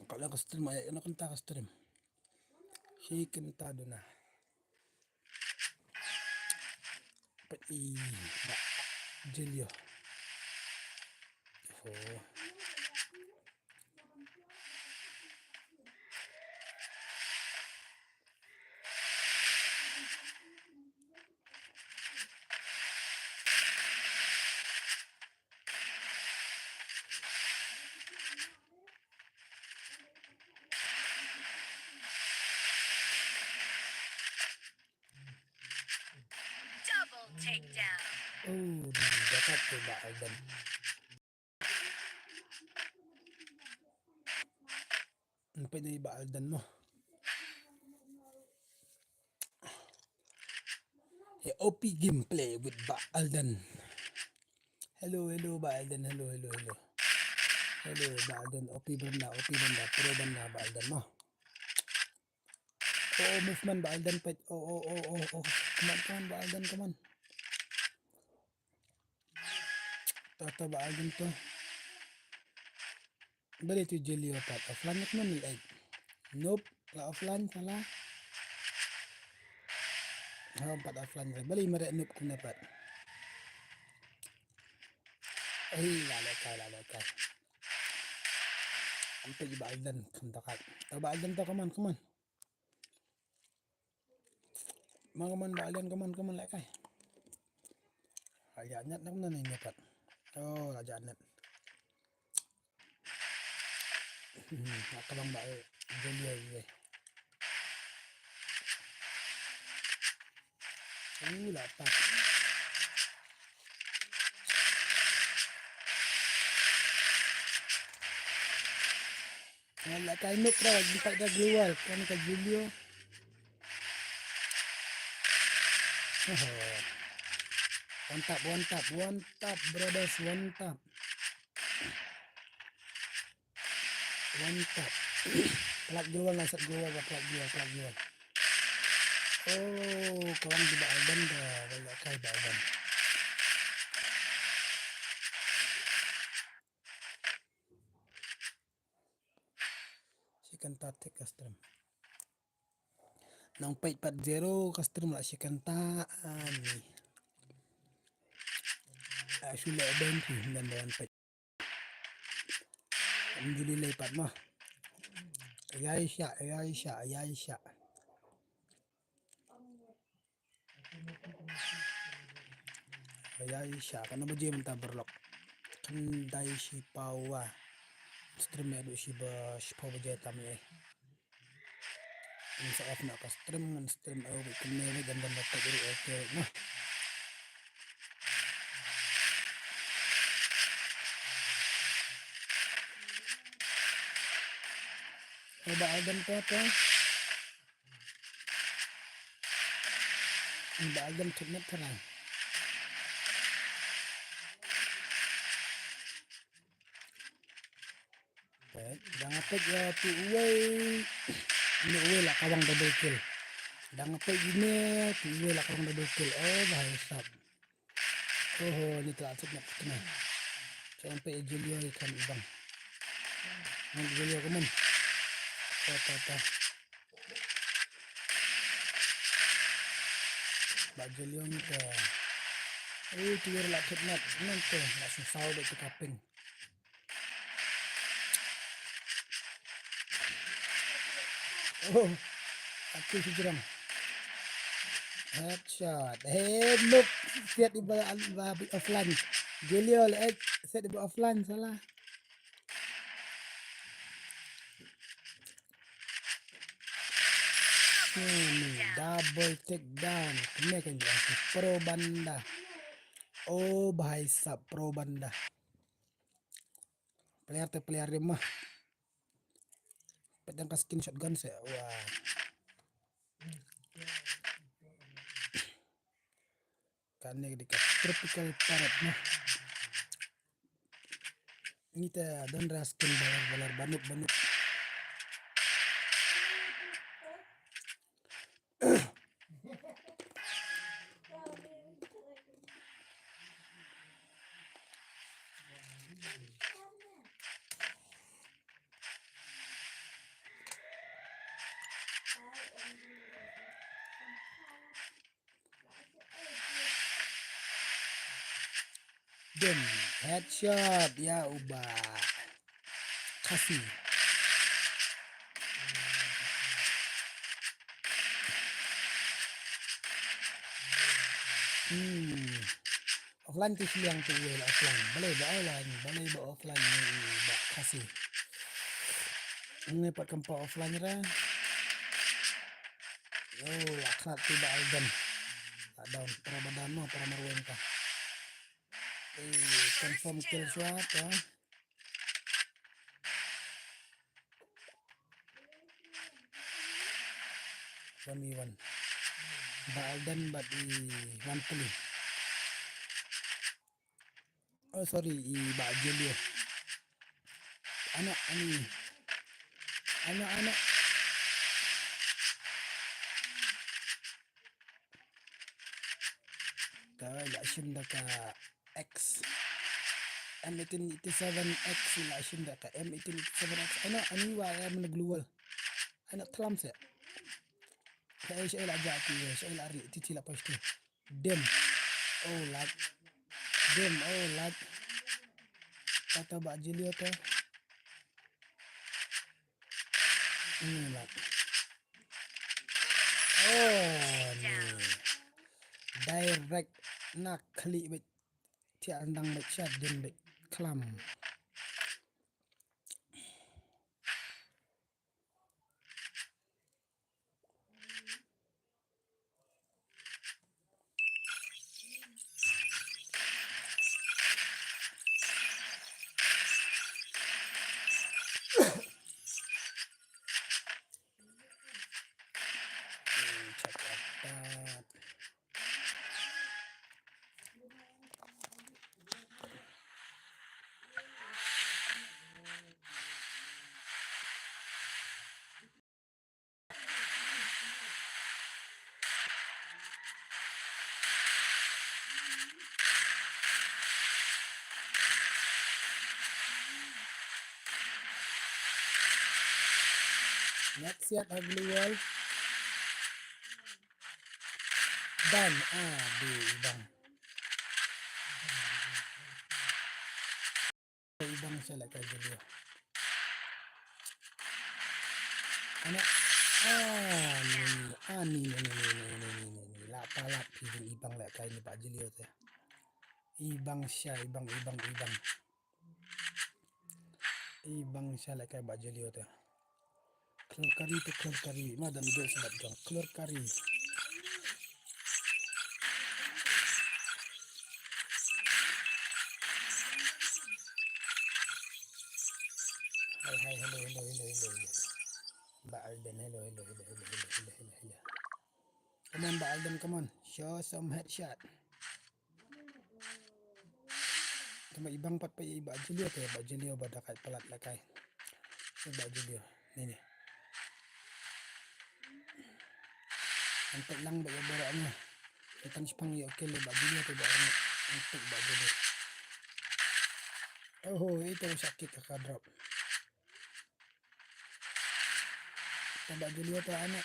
Kalau aku stream aja, nak entah stream. Si kenta dona. Peti, Mbak Jelio. Oh. Double takedown. Oh, dapat tu Mbak Aldan. Nampak ni Mbak Aldan mo. Hey, OP gameplay with Mbak Aldan. Hello, Mbak Aldan. Hello. Hello, Mbak Aldan. OP benda, pro benda Mbak Aldan mo. Oh, movement Mbak Aldan pet. Oh. Come on, Mbak Aldan, come on. Tata Mbak Aldan to. Bali tu Jelio pat. Offline nak mana like? Nope, lah offline salah. Empat offline. Bali mereka noob kena pat. Lalai. Sampai di Mbak Aldan kendakat. Mbak Aldan to, come on. Come on Mbak Aldan, come on like kai. Raja Anyat nak mana ni pat. Oh, Raja Anyat. Nak kalang Mbak Jelio ye. Lapat. Nak kai noob dah, kita dah keluar. Kan ke Jelio. One tap, brothers, one tap. Pelak jual, nasab jual. Oh, kawan di Mbak Aldan dah, banyak kai Mbak Aldan. Si kanta tek custom. Nang pait 40 custom lah si kanta ni. Sulit bantu dan bawan pait. Alhamdulillah pat mah. Ya Aisyah. Ya Aisyah, kan apa je minta berlok. Kendai si pawa. Stream ya si pawa je tamu eh. Insya Allah nak pas stream kena gambar dapat jadi okey nah. Mbak Aldan tu apa? Mbak Aldan ceknet terang. Jangan pek ya tu ini lah kawang double kill. Jangan pek ini tu lah kawang double kill. Oh bahaya. Oh ni telah ceknet kena. Sampai Julio ikan ibang. Julio kemen. Tata. Mbak Julio ni ke. Tiga lah ceknet. Nanti langsung saw dek kaping. Oh, aku sejarah. Headshot. Look, set di bawah offline. Julio set di bawah offline salah. Double takedown. Kena kan dia pro banda. Oh, bahaya pro banda. Player mah. Pedang skin shotgun saya. Wah. Karena dekat tropical parrot mah. Ini teh dan skin balar banuk. Dem headshot ya ubah kasih. Offline tu siang tu offline. Boleh offline ni kasih. Ini pat kempa offline ra. Oh, laknat tiba aldan. Down para badan mo para marwen ka. Confirm kill shot ya. 1v1. Ba aldan but i 1 Oh sorry, i ba Jelio. Anak. La shinda ka X M1887X la shinda ka M1887X ani wa ya menagluwal anak telam sa kaya siya jati siya lari titi la pasti dem oh lag kata ba Jelio to ini lag ni direct nak klik bet ti andang bet shot den bet klam cepat. Next siap agluwal dan di ibang siya like Jelio anak ni lapalat piling ibang like kay ni Pak Jelio teh ibang siya ibang siya like kay Pak Jelio teh keluar kari madam dia sebab jang keluar kari Hai hello Mbak Alden hello come on Mbak Alden come on show some headshot sama ibang pat pa Mbak Jelio pada kay pelat lakay Mbak Jelio ni antek lang ba yung baraan niya itan sipang yung okay Mbak Jelio to barang antek Mbak Jelio oh ito sakit kakadrop Mbak Jelio to anak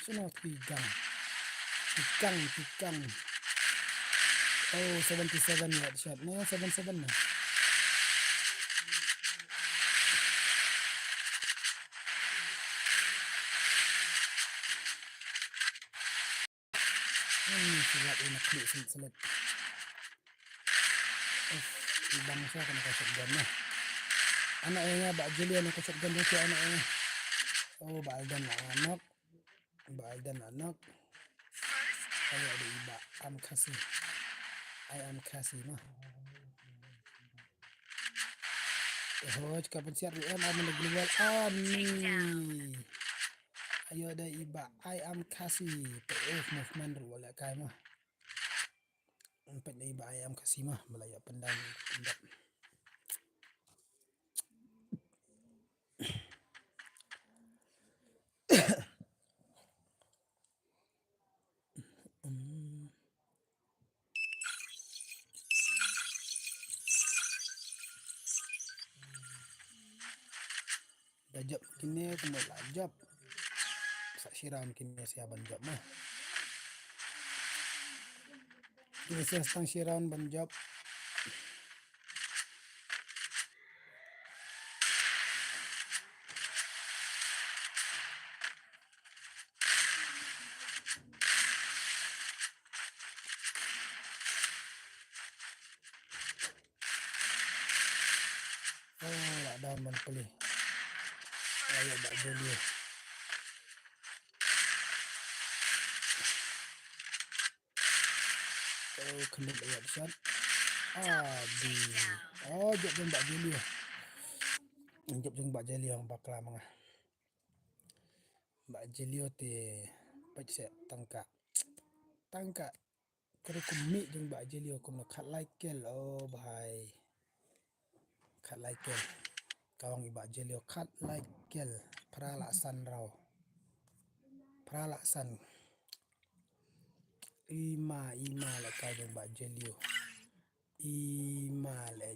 sunod pikang oh 77 headshot na 77 na silat ini klik silat ibang siya kung nakashotgun na anak niya Mbak Jelio nakashotgun na siya anak niya oh Mbak Alden anak kaya ada iba I am kasih mah kapan siap RM ada nagluwal ayo ada iba I am kasih movement wala kay mah empat na iba I am kasih mah malaya pandang job kini kumul job sa siram kini siaban job mah Biasa setang siaran ban job. Oh, lah daun ban peli. Ayo bak jeli. Oh, kelip ayat shot. Di. Oh, jep jeng bak jeli. Jep jeng bak jeli yang bakla mangah. Bak jeli te pach se tangka kere kummi jeng bak jeli kum na khat like kel. Oh bahai khat like kel kawang i bak jeli khat like kel prala san rau prala san ima la ka jeng bak jeli ima le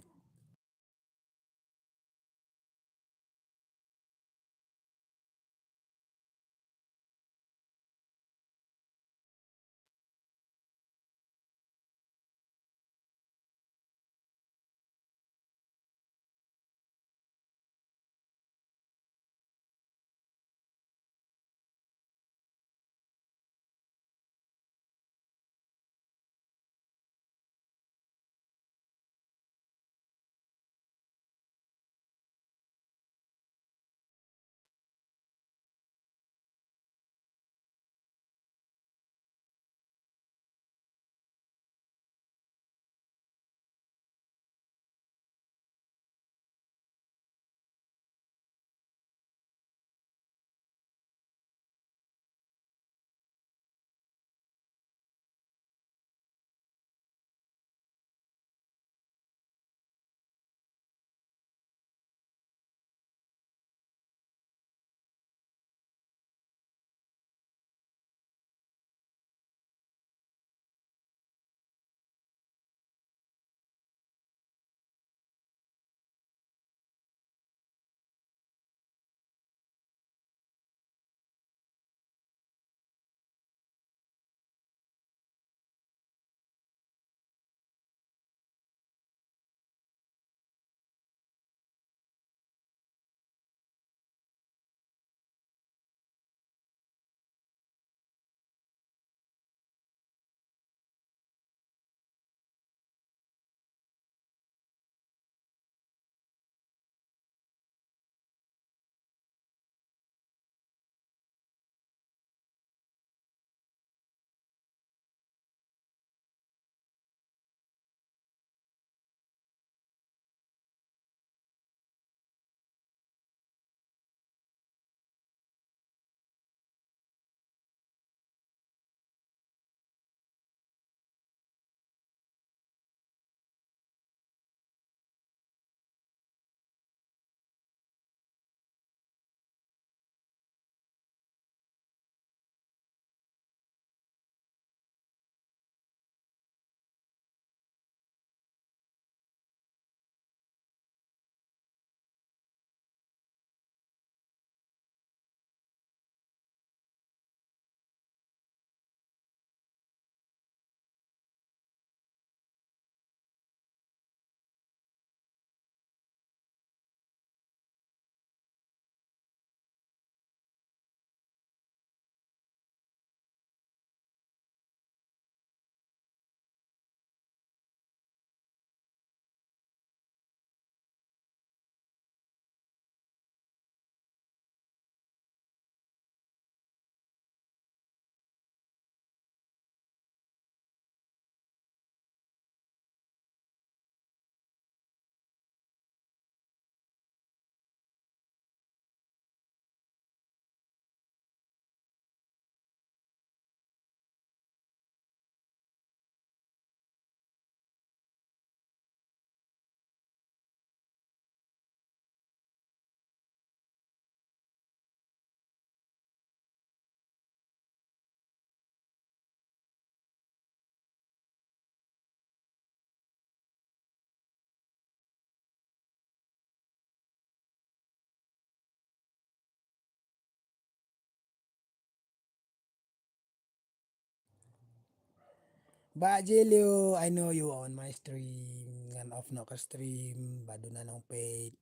Mbak Jelio, I know you on my stream. Ngan off no ke stream. Baduna nong paid.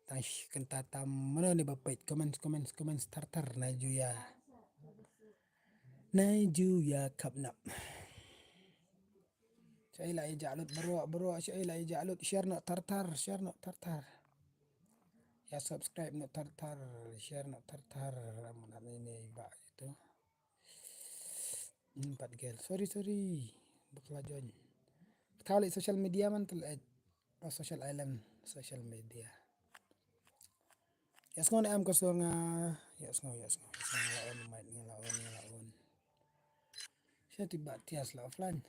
Tash kentatam. Mana nih bapak? Comments tartar. Naju ya kapnap. Saya lah jalut bro. Saya lah jalut. Share no tartar. Ya subscribe no tartar. Share no tartar. Mana ini mbak itu. 4 gel. Sorry. Bakla join. Kali social media man telat. Social island. Social media. Yes ngo na am ko so nga. Yes ngo. Ngalaon. Siya tiba tias la offline.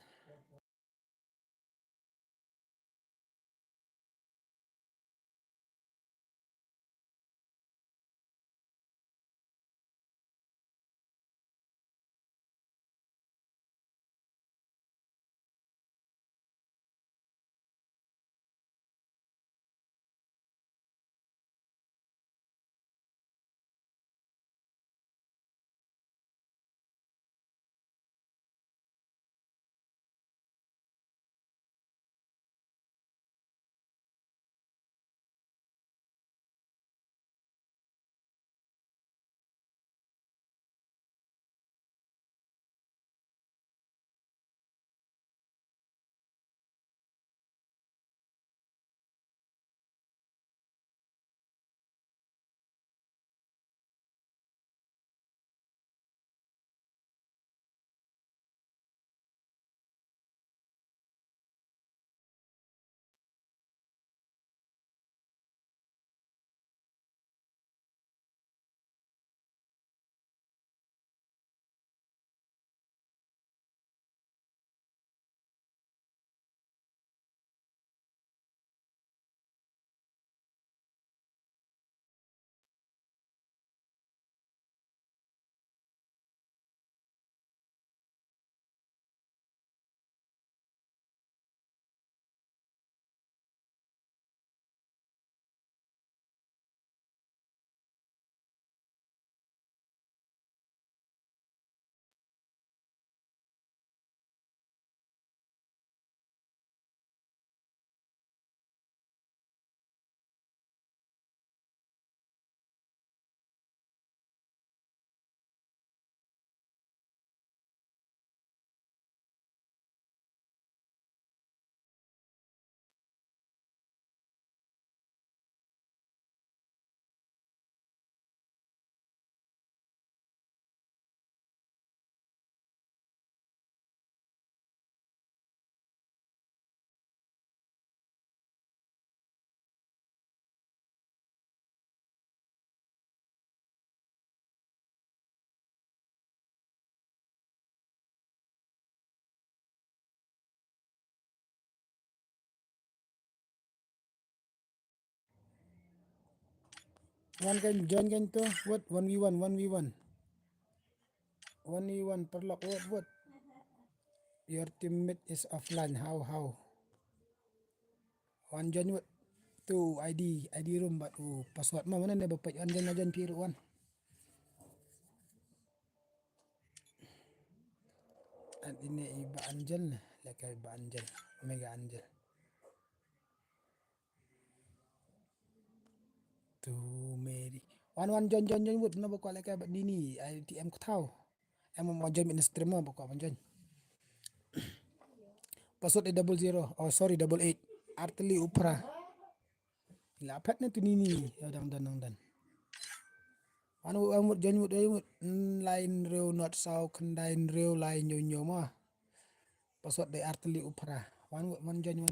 Join kan to. What 1v1. 1v1 perlock. What? Your teammate is offline. How? One join what? Tu ID room but password mana nih bapak anjan piru one. At ini iba Angel leka iba Angel Mega Angel tu Mary one join wood na bako leka iba dini ITM ko tau em mau join in stream mo bako join password 00 double 8 arteli upra lapet na tu nini dan anu join wood line reo not sao kendain reo line nyonyo mah password de arteli upra one join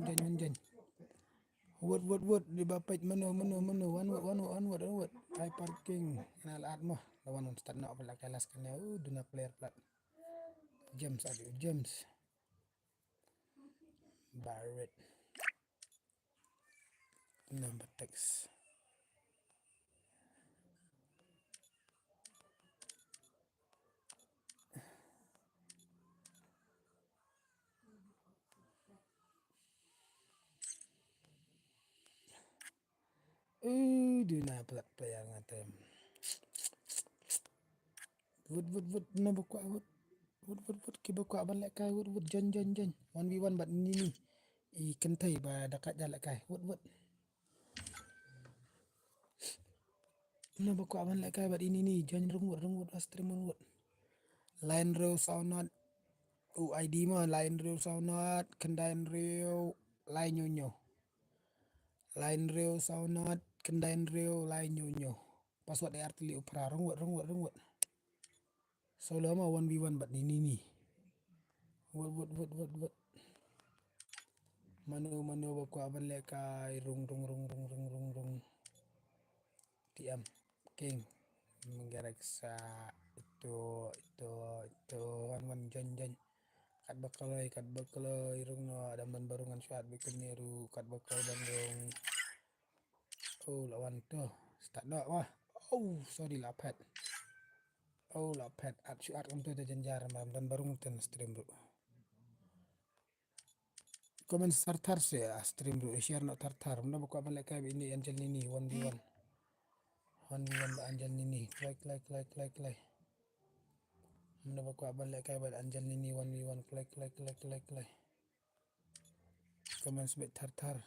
What di bapait mano one try parking kenal at mo lawan start na pala kelas kanya duna player plat James Barrett number text duna plat player ngatem wood na bukwa wood Wood kiba kuat balik kai wood jon 1v1 bat ni ikan thai ba dekat jalak kai wood na ba kuat balik kai bat ini jon rung astrim wood line row saunat UID mah line row saunat kendain row line saunat kendain row line password artili upra rung wood solo mah 1v1 bat ini wood mano ba kuat balik kai rung diam king menggereksa itu wan jon kat bakaloi rung no daman barungan syat bikin niru kat bakaloi bandung lawan tuh start no wah sorry lapet at syat untuk janjar dan barung ten stream bro komen tartar sih stream bro share no tartar mana buka balik kai ini Angel Nini 1v1 ba Angel Nini like mana buka balik kai ba Angel Nini 1v1 like komen sebut tartar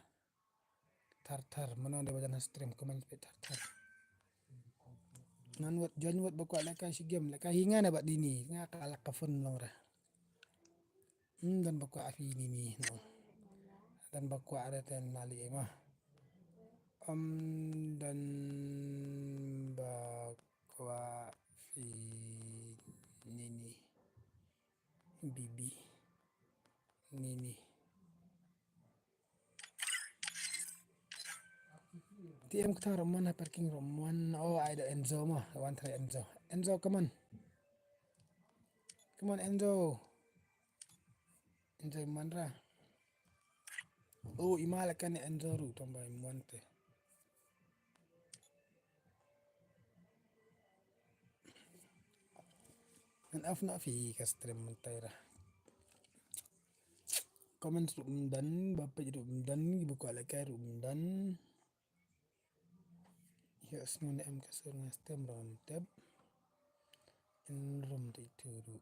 mana ada badan stream komen sebut tartar nan wat jon wat buka balik kai si game like hinga na bat dini nga kalak ka phone long ra dan buka afi ini no dan buka ada ten mali mah dan bakwa fi nini bibi nini TM kita mana parking room ada Enzo mah one try Enzo come on Enzo manra imala kan Enzo ru tambah muante an afna fi ka stream mentaira comment rum dan bapak rum dan buka lagi rum dan ya semua em kasur ngastem ron tab in room itu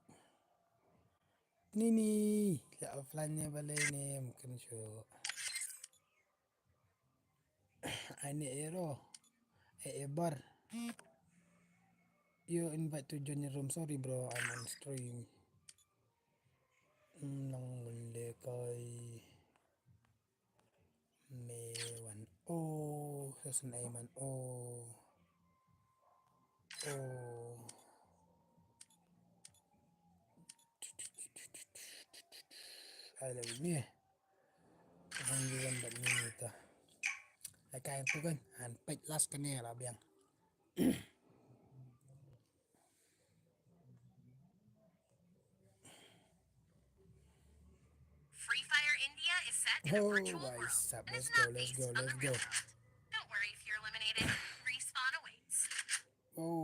nini ya offline-nya balai ni mungkin show ini bar you invite to join your room sorry bro I'm on stream nang boleh kai mewan sesun Aiman I love me orang jual bat ni ta kain tu kan han pek las kan ni lah biang Free Fire India is set in a virtual world and is not based on the real world. Don't worry if you're eliminated. Respawn awaits.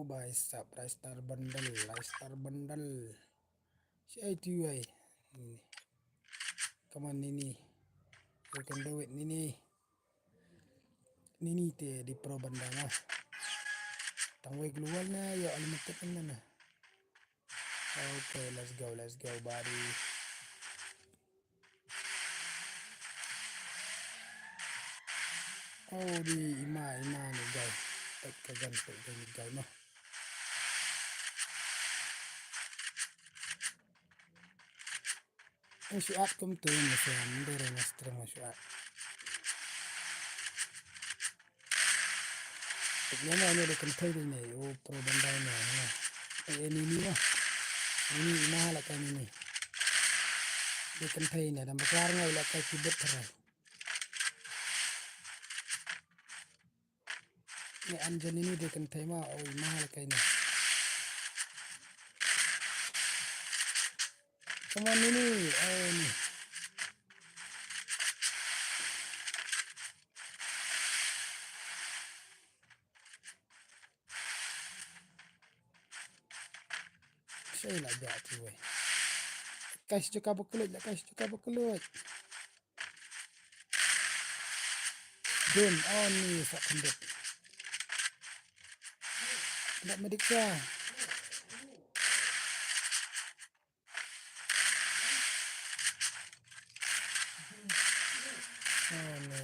Baisap star bundle si itu ay come on Nini you can do it Nini te di pro banda na tangway keluar na ya alimatet na okay let's go buddy di ima ni guys kagan guys no syuat kum tu macam dorang stream syuat Yana ne da kantai ne pro banda ne ini mahala kan ini da kantai ne da bakar ngai la kai kibet terai ne Angel ini da kantai ma mahala kai ne come on ini ni saya nak jatuh weh kasih cakap berkelut Don ni sak kendut nak medikah Sana.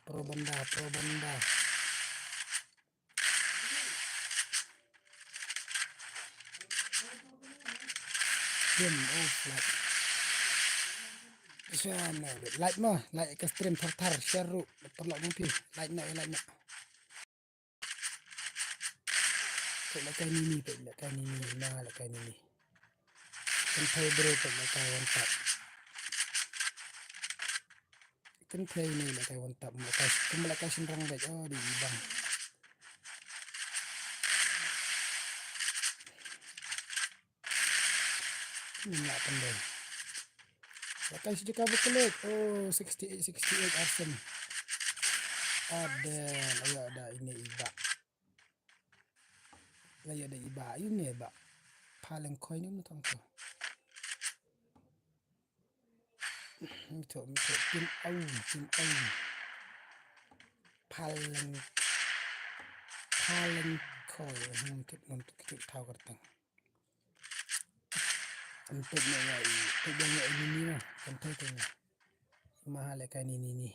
Pro benda. Game off like. Sana. Like mah, like ke stream tar share ru. Perlu mimpi. Like nak. Lekai nini. Nah lekai nini. Kentai bro lekai one tap. Kentai ni lekai one tap. Lekai senrang baik. Oh di bang. Nak pandai. Lekai sejak berkelik. Oh 68 Arsen. Ada ini iba. Lagi ada iba ini iba. Paling koin ni tang tu. Mito tim au. Paling koin untuk kita tahu kertang. Untuk ini lah. Untuk ini. Mahal kan ini.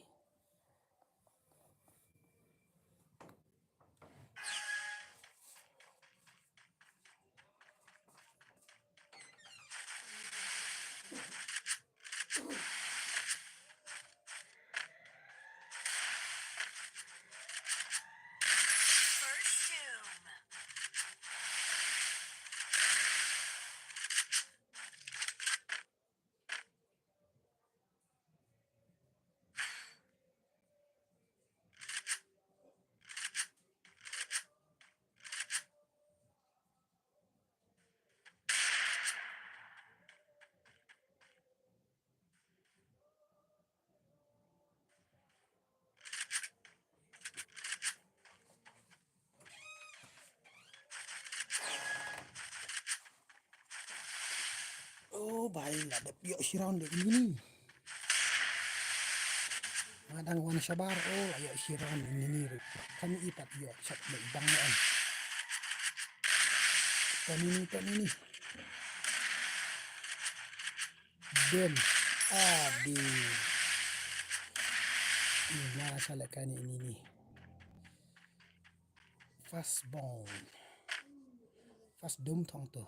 First doom. Oh baiklah, ada piok sirang dek ini. Madang wan sabar. Oh ayo sirang ini. Kami ipat piok sak bang an. Kan ini. Dem. Adi. Ini salah kan ini. Fast dom tong tu.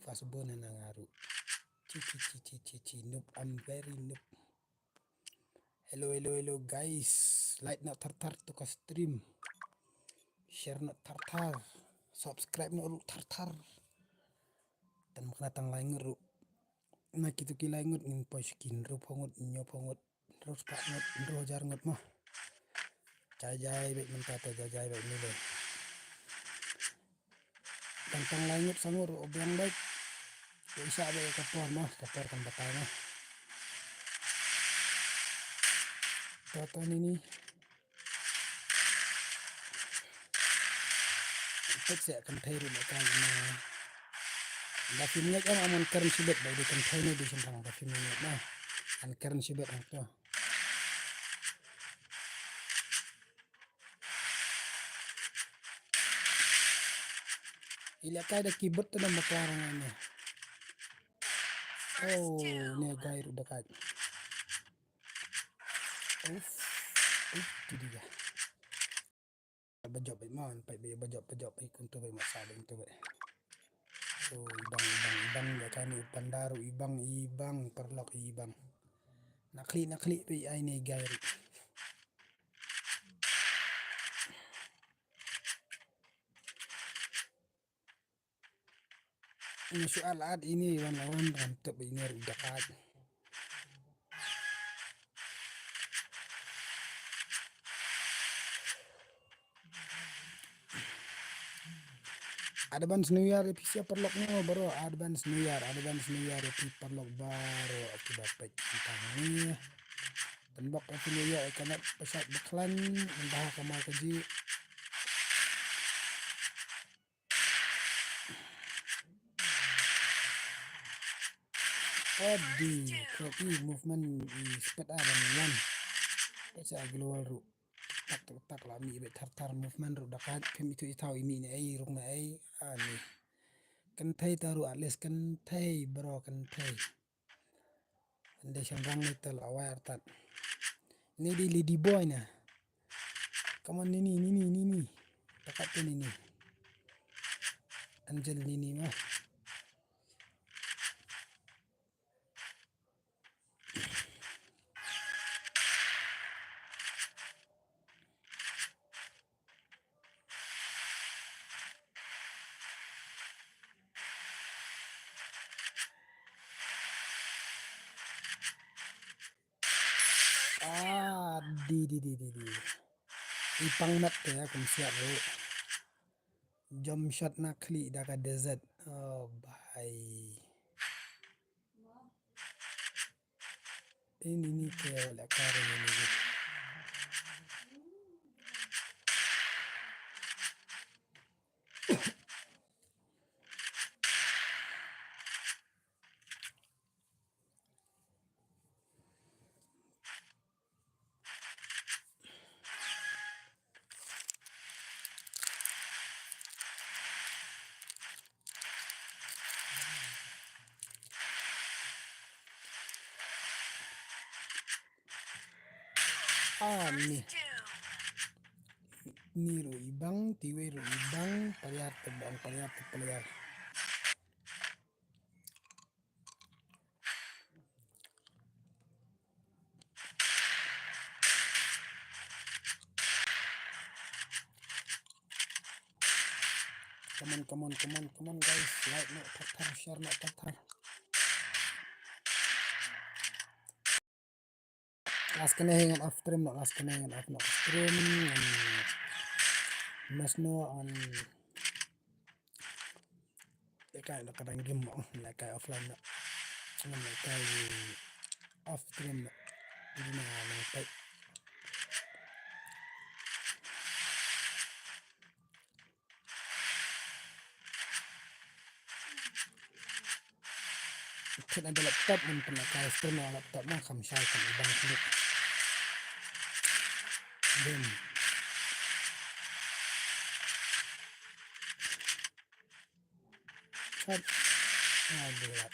Fast bone na ngaru. Cici noob. I'm very noob. Hello guys. Like nak tartar tu ka stream. Share nak tartar. Subscribe nak tartar. Dan maknatang lain ru. Nak itu kilai ngut ngin poskin ru pongut nyo pongut. Terus pak ngut ru jar ngut mah. Jajai baik mentata jajai baik nilai. Tentang langit sangur obiang baik. Bisa ada kapor kan batanya. Tonton ini. Itu saya akan tahu mereka ini. Dafimnya kan aman keren sibet baik di container di sentang dafimnya nah. An keren sibet itu. Ilakai ada keyboard tu nama karangannya. Oh, ni gair dekat. Itu dia. Bajak man, pai bajak ikun tu bai masalah itu bai. Oh, ibang ya kan pandaru ibang perlok ibang. Nakli pai ai ni gair. Ini soal ad ini lawan untuk ini dekat. Advance New Year PC perlok no bro. Advance New Year PC perlok baru akibat tentang ini. Tembak New Year kena pesat beklan entah kamal keji. Copy movement speed up and It's a global ru. Tak lami bet tartar movement ru dakat kami tu tahu ini ai rung na ai ani. Kentai taru at least kentai bro kentai. Ande siyang rang nito laway artat. Ini di lady boy na. Come on Nini. Takat tu Nini. Angel Nini mah. Di. Ipang nat ya kum siap bro. Jump shot nak kli dah ka desert. Oh bhai. Ini ni ke la kare ni. Ni ro ibang tiwe ro ibang paliar tebang paliar. Come on guys. Like nak tatar, share nak tatar. Last kena hang off stream nak last kena hang off nak stream and must know on lekai nak kadang game mo lekai offline nak lekai off stream nak jadi nak type kan ada laptop pun pernah kai stream nak laptop mah kam syai kan ibang klik then chat ada lah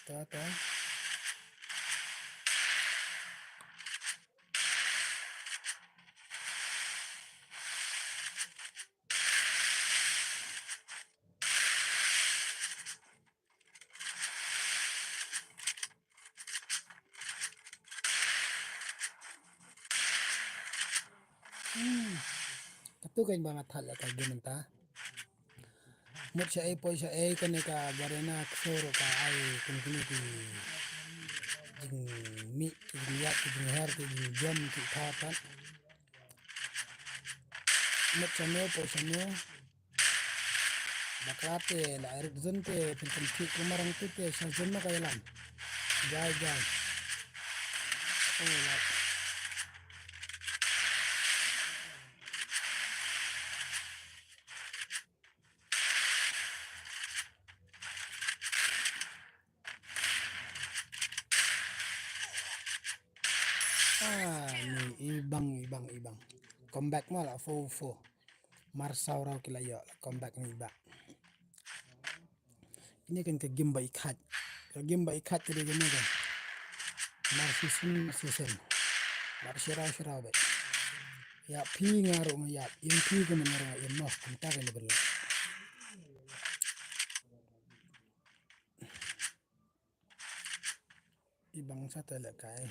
tahu tu kan banget hal ya kayak gimana mut siya ay po siya ay kanika barena ksoro ka ay kung kini ki jing mi jing yak jing her jing jam ki thatan mut siya no po siya no baklate la erik zonte pintam ki kumarang tute siya zon na kailan jai oh la ni ibang comeback mo la fo marsau raw kilayo la comeback ni iba ini kan ke game ba ikhat jadi gini kan narsisin marsirau ba ya pi ngaro mo ya in pi ko man ngaro in no kunta kan berla ibang sa tala kai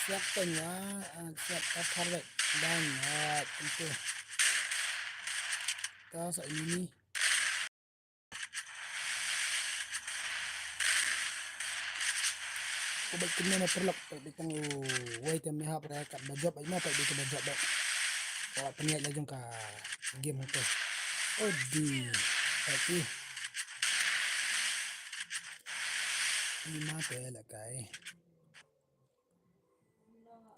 siap tanya siap tarik dan itu tas ini kubek kena na perlok bitang wait yang mehap kat bajop ay mo pa dito bajop ba o panyat na jung ka game to di tapi ini mate la kai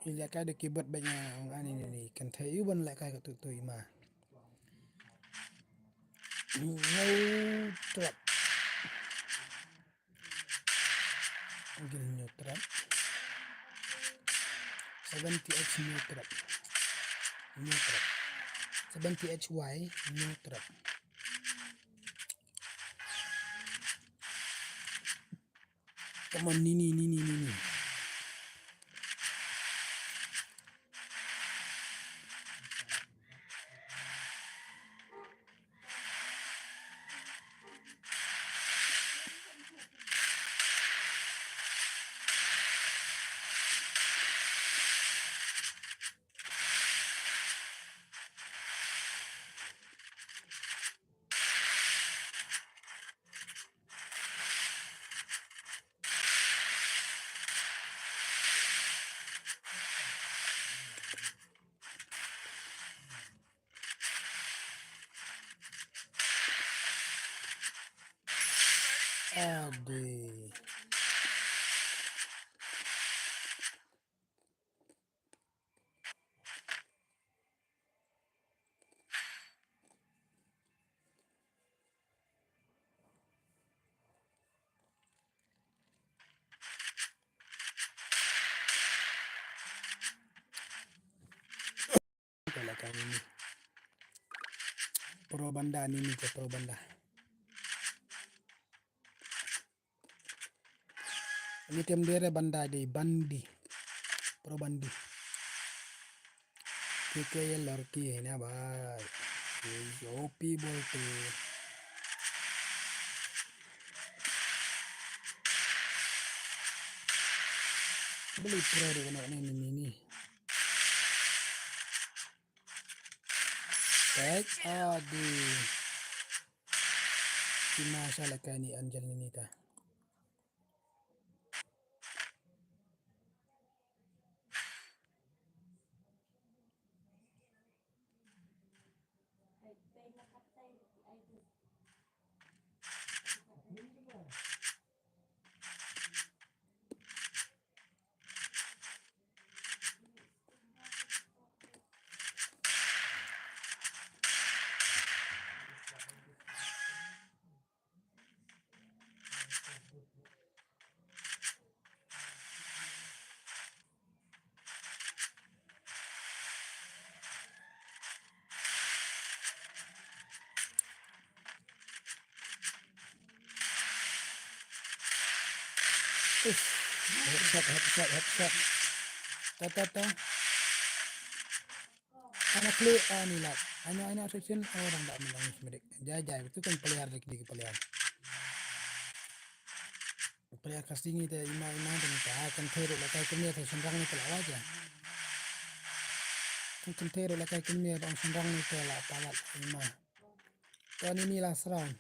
Lihat ada keyboard banyak ini kan tahu ban lại kayak tu ima. Neutral. Gil neutral. 70H neutral. Neutral. 70HY neutral. Come on, Nini. Aduh. Kalau kali ini pro banda ini ke pro banda. Ini tim dia banda di bandi. Pro bandi. Kita ये लड़की है ना भाई ये ओपी बोलते beli pro dengan ini baik aduh si masalah kayak ini Anjel ini ta headshot tata anak play anilah anak section orang tak menang semedik jajah itu kan pelihara di pelihara casting itu ima dan akan terus lakai kemia senrang itu lah aja kan terus lakai kemia dan senrang itu lah palat ima kan ini last round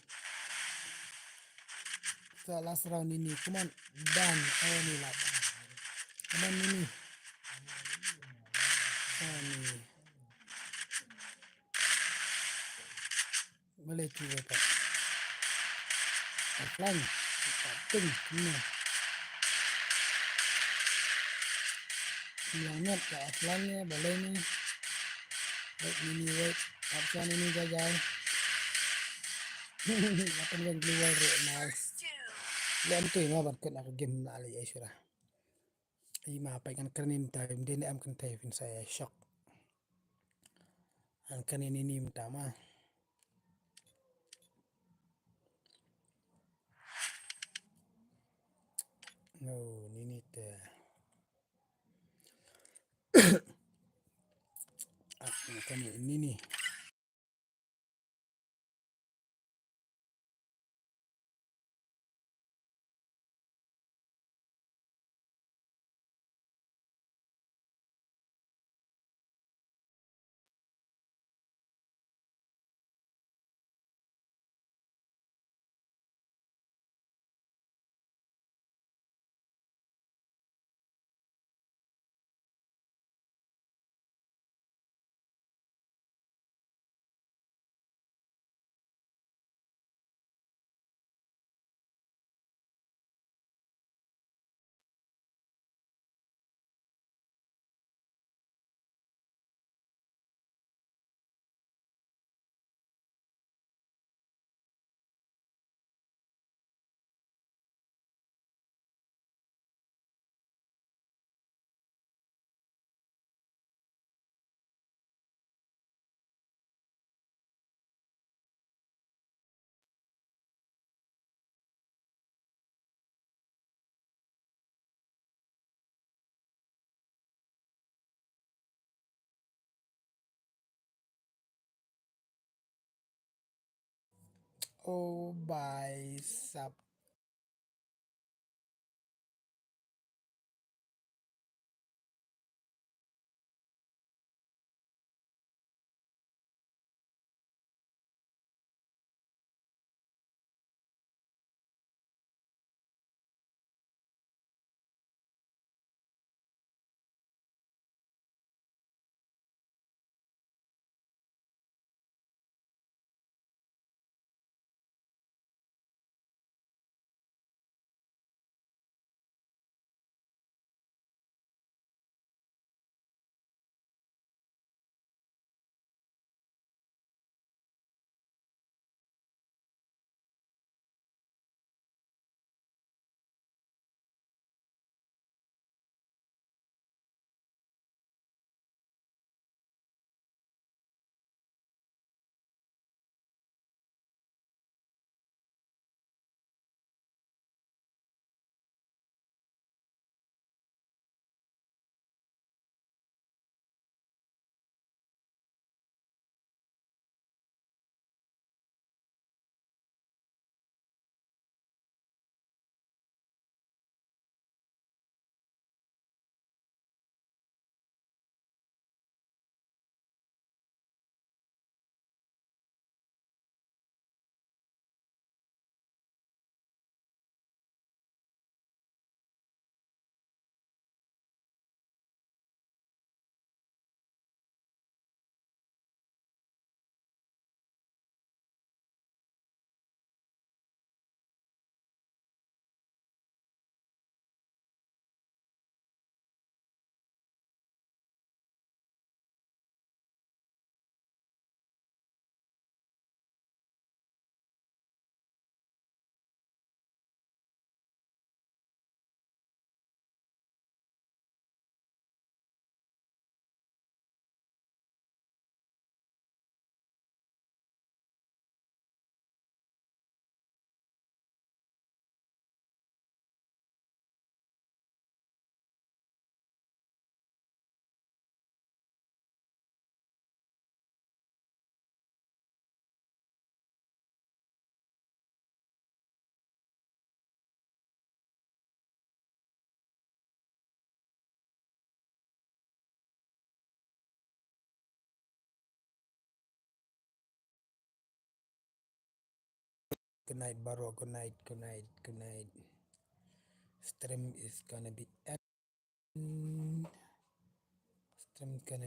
last round ini cuman dan ini lah dan ini ini boleh juga pak offline ting ini yang net ke offline nya boleh nih wait option ini jajal akan yang keluar nice lihat itu yang berkat aku game lali ya surah ima apa kan kerenin time dia am kan time saya shock kan ini minta mah no ini teh kan ini nih Oh, bicep. Good night, Baro. Good night. Good night. Good night. Stream is gonna be end. Stream gonna